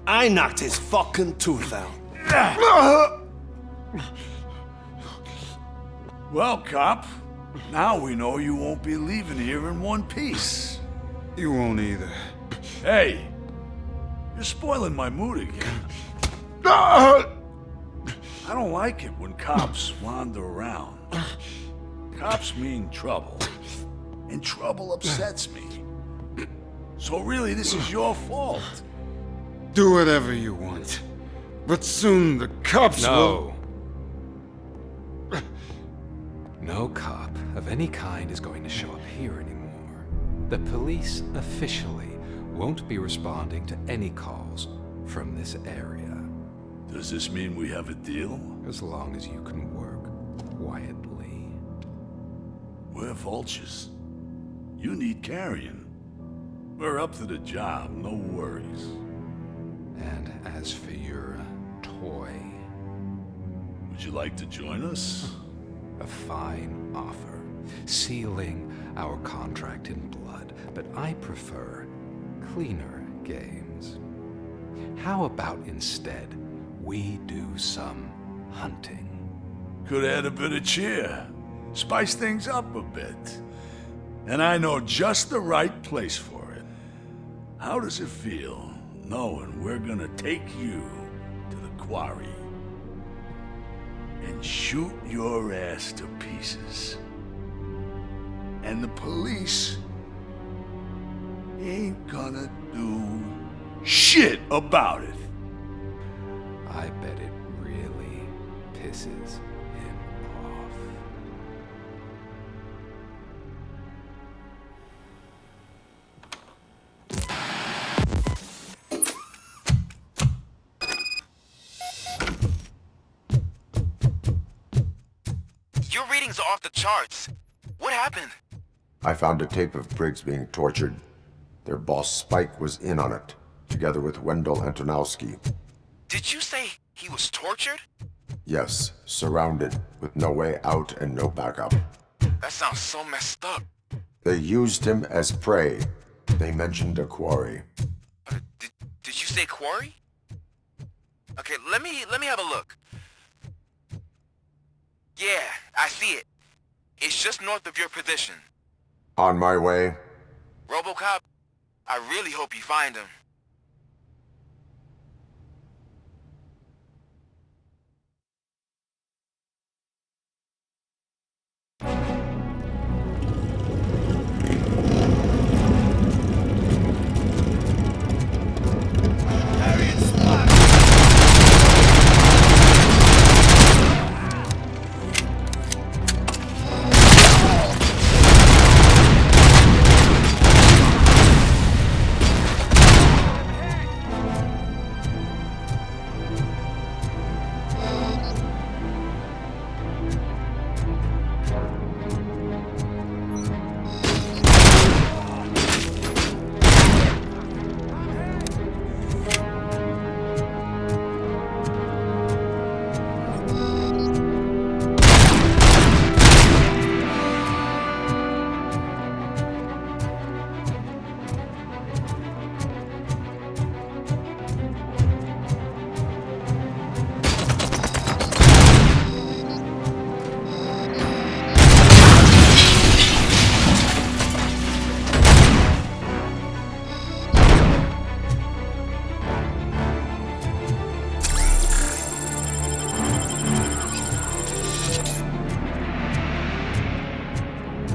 I knocked his fucking tooth out. Well, cop, now we know you won't be leaving here in one piece. You won't either. Hey, you're spoiling my mood again. I don't like it when cops wander around. Cops mean trouble, and trouble upsets me. So really, this is your fault. Do whatever you want. But soon the cops will... No cop of any kind is going to show up here anymore. The police officially won't be responding to any calls from this area. Does this mean we have a deal? As long as you can work quietly. We're vultures. You need carrion. We're up to the job, no worries. And as for your toy... Would you like to join us? A fine offer, sealing our contract in blood, but I prefer cleaner games. How about instead we do some hunting? Could add a bit of cheer, spice things up a bit. And I know just the right place for it. How does it feel knowing we're gonna take you to the quarry and shoot your ass to pieces? And the police ain't gonna do shit about it. I bet it really pisses him off. Your readings are off the charts. What happened? I found a tape of Briggs being tortured. Their boss Spike was in on it, together with Wendell Antonowski. Did you say he was tortured? Yes, surrounded, with no way out and no backup. That sounds so messed up. They used him as prey. They mentioned a quarry. Did you say quarry? Okay, let me have a look. Yeah, I see it. It's just north of your position. On my way. RoboCop, I really hope you find him.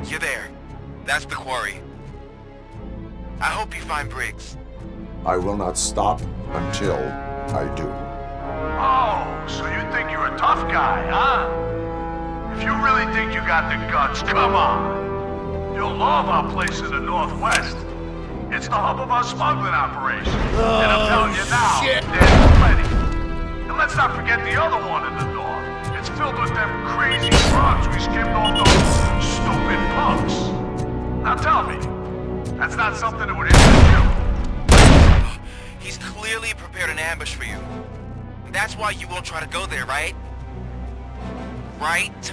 You're there. That's the quarry. I hope you find Briggs. I will not stop until I do. Oh, so you think you're a tough guy, huh? If you really think you got the guts, come on. You'll love our place in the Northwest. It's the hub of our smuggling operation. And I'm telling you now, there's plenty. And let's not forget the other one in the north. It's filled with them crazy drugs we skimmed off those stupid punks. Now tell me, that's not something that would interest you? He's clearly prepared an ambush for you. That's why you won't try to go there, right? Right?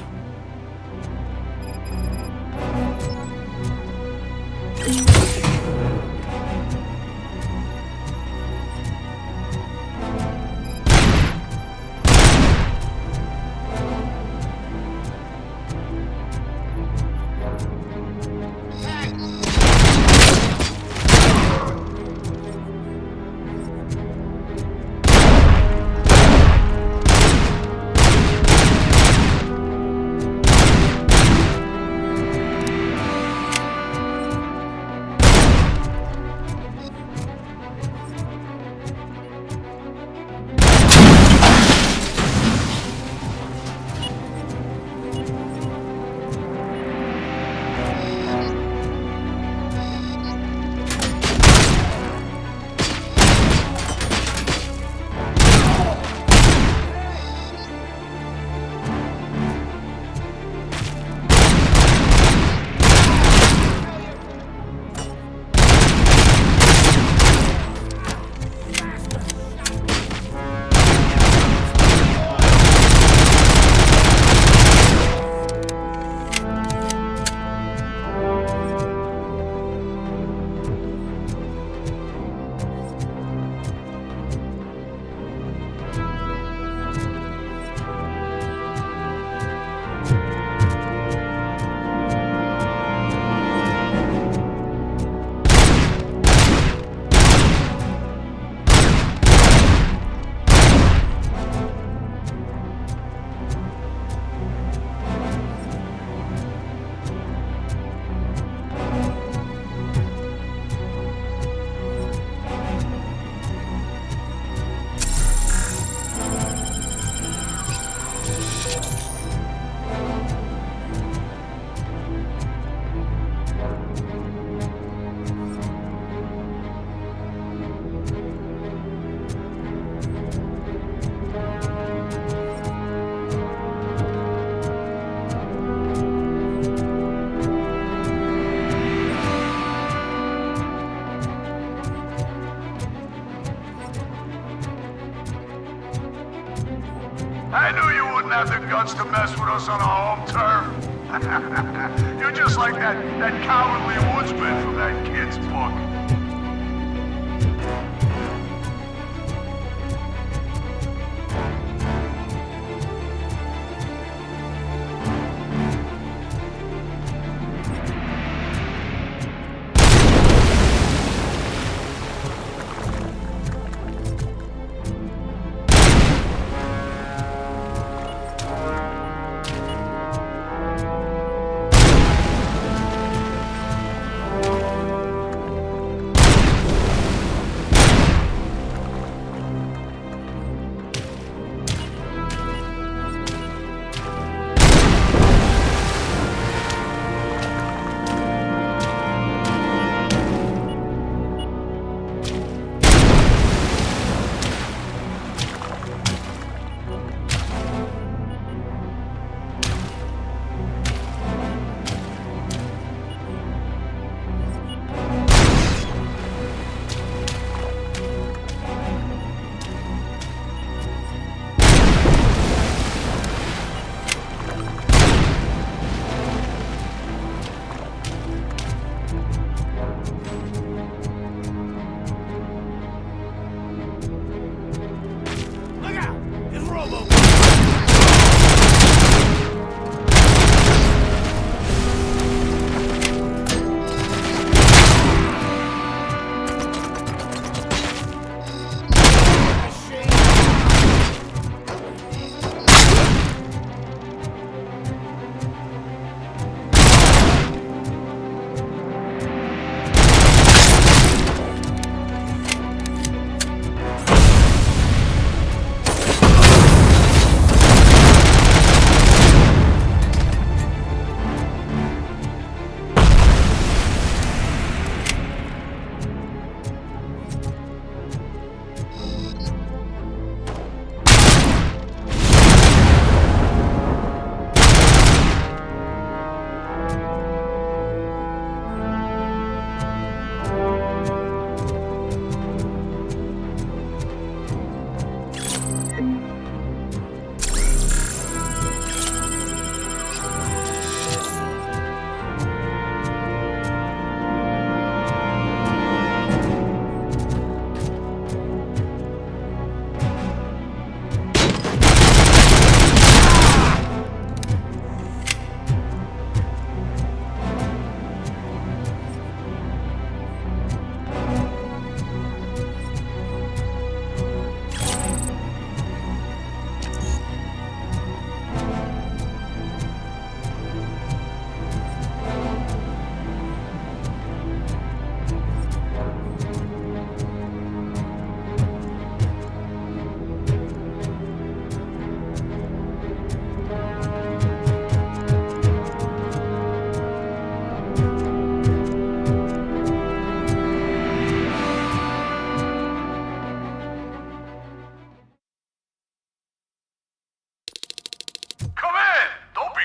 I knew you wouldn't have the guts to mess with us on our home turf. You're just like that cowardly woodsman from that kid's book.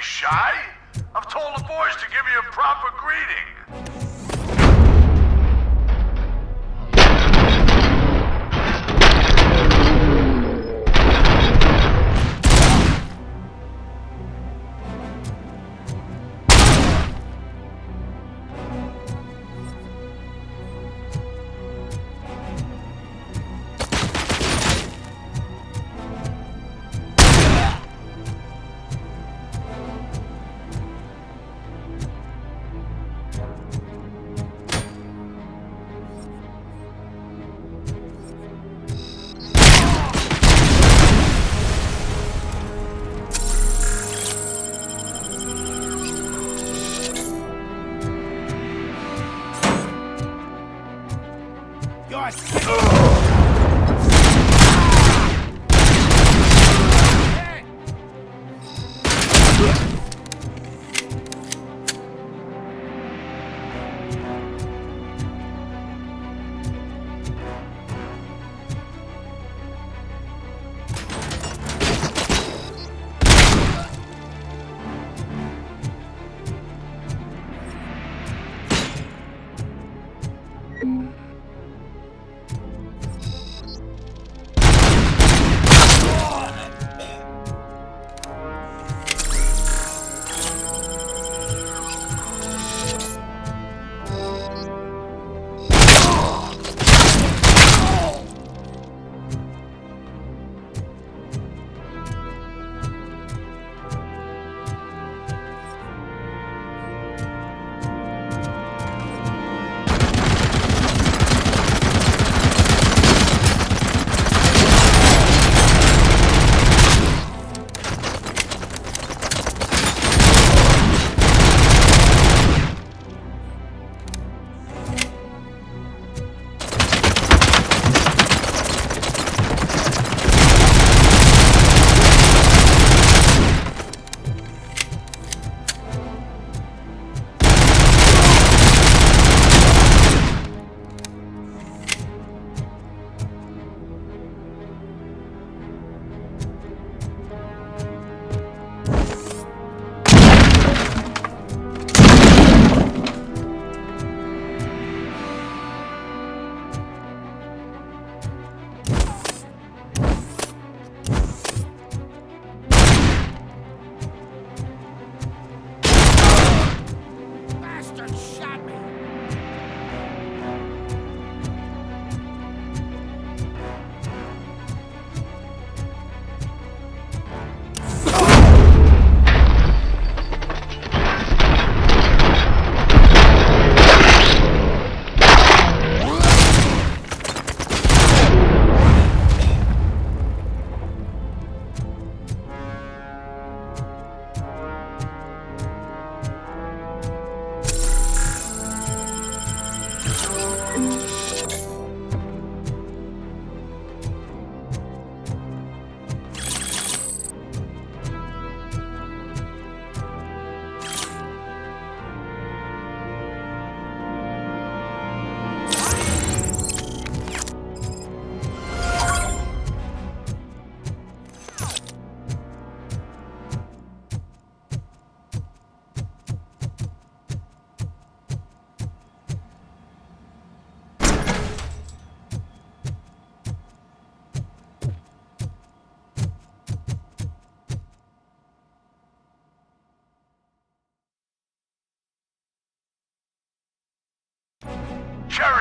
Shy? I've told the boys to give you a proper greeting.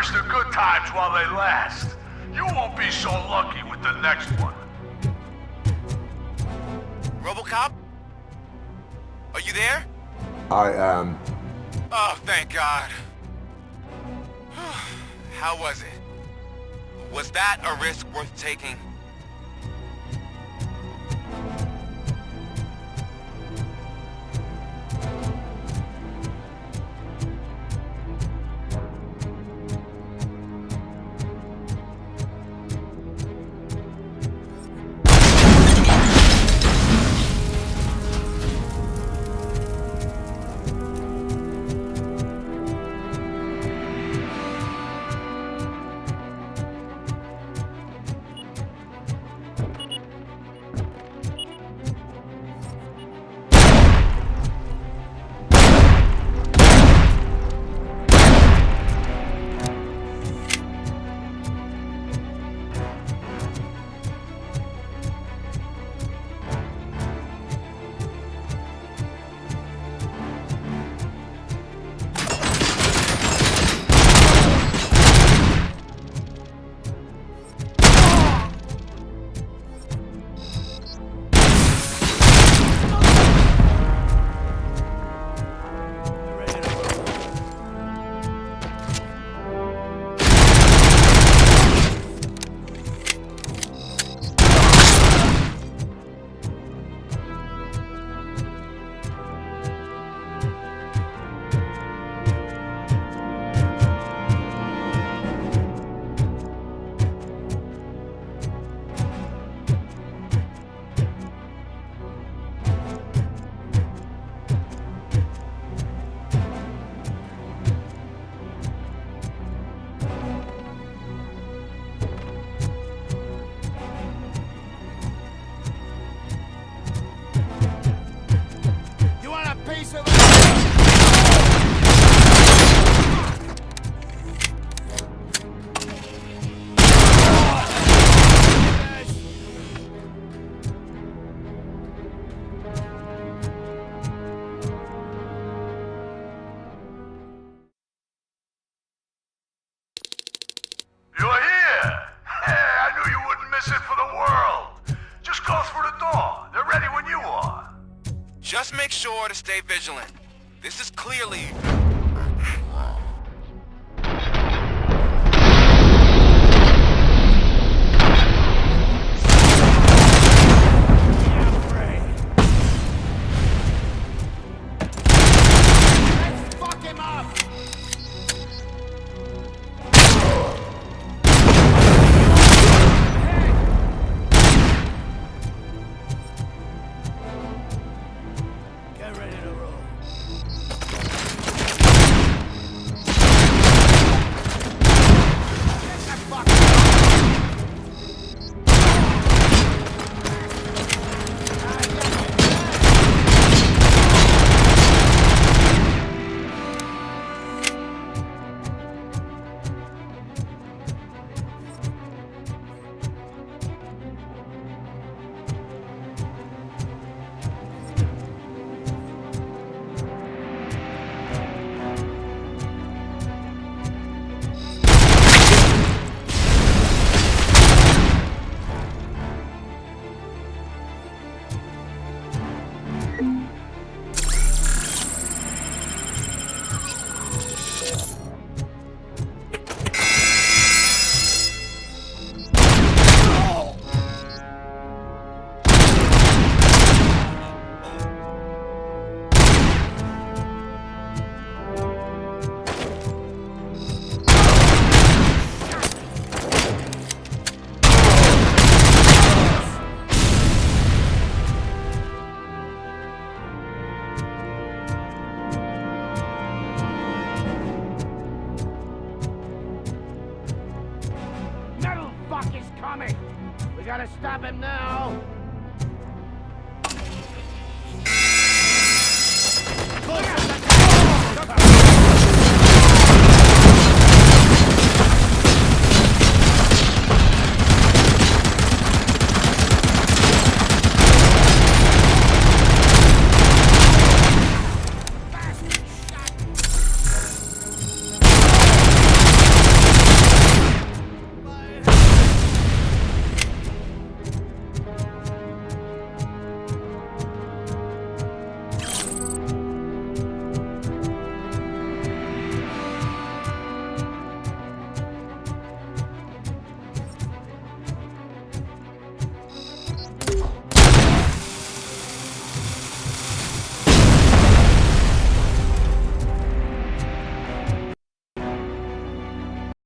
Embrace the good times while they last. You won't be so lucky with the next one. RoboCop? Are you there? I am. Oh, thank God. How was it? Was that a risk worth taking? Just make sure to stay vigilant. This is clearly... We gotta stop him now! Close!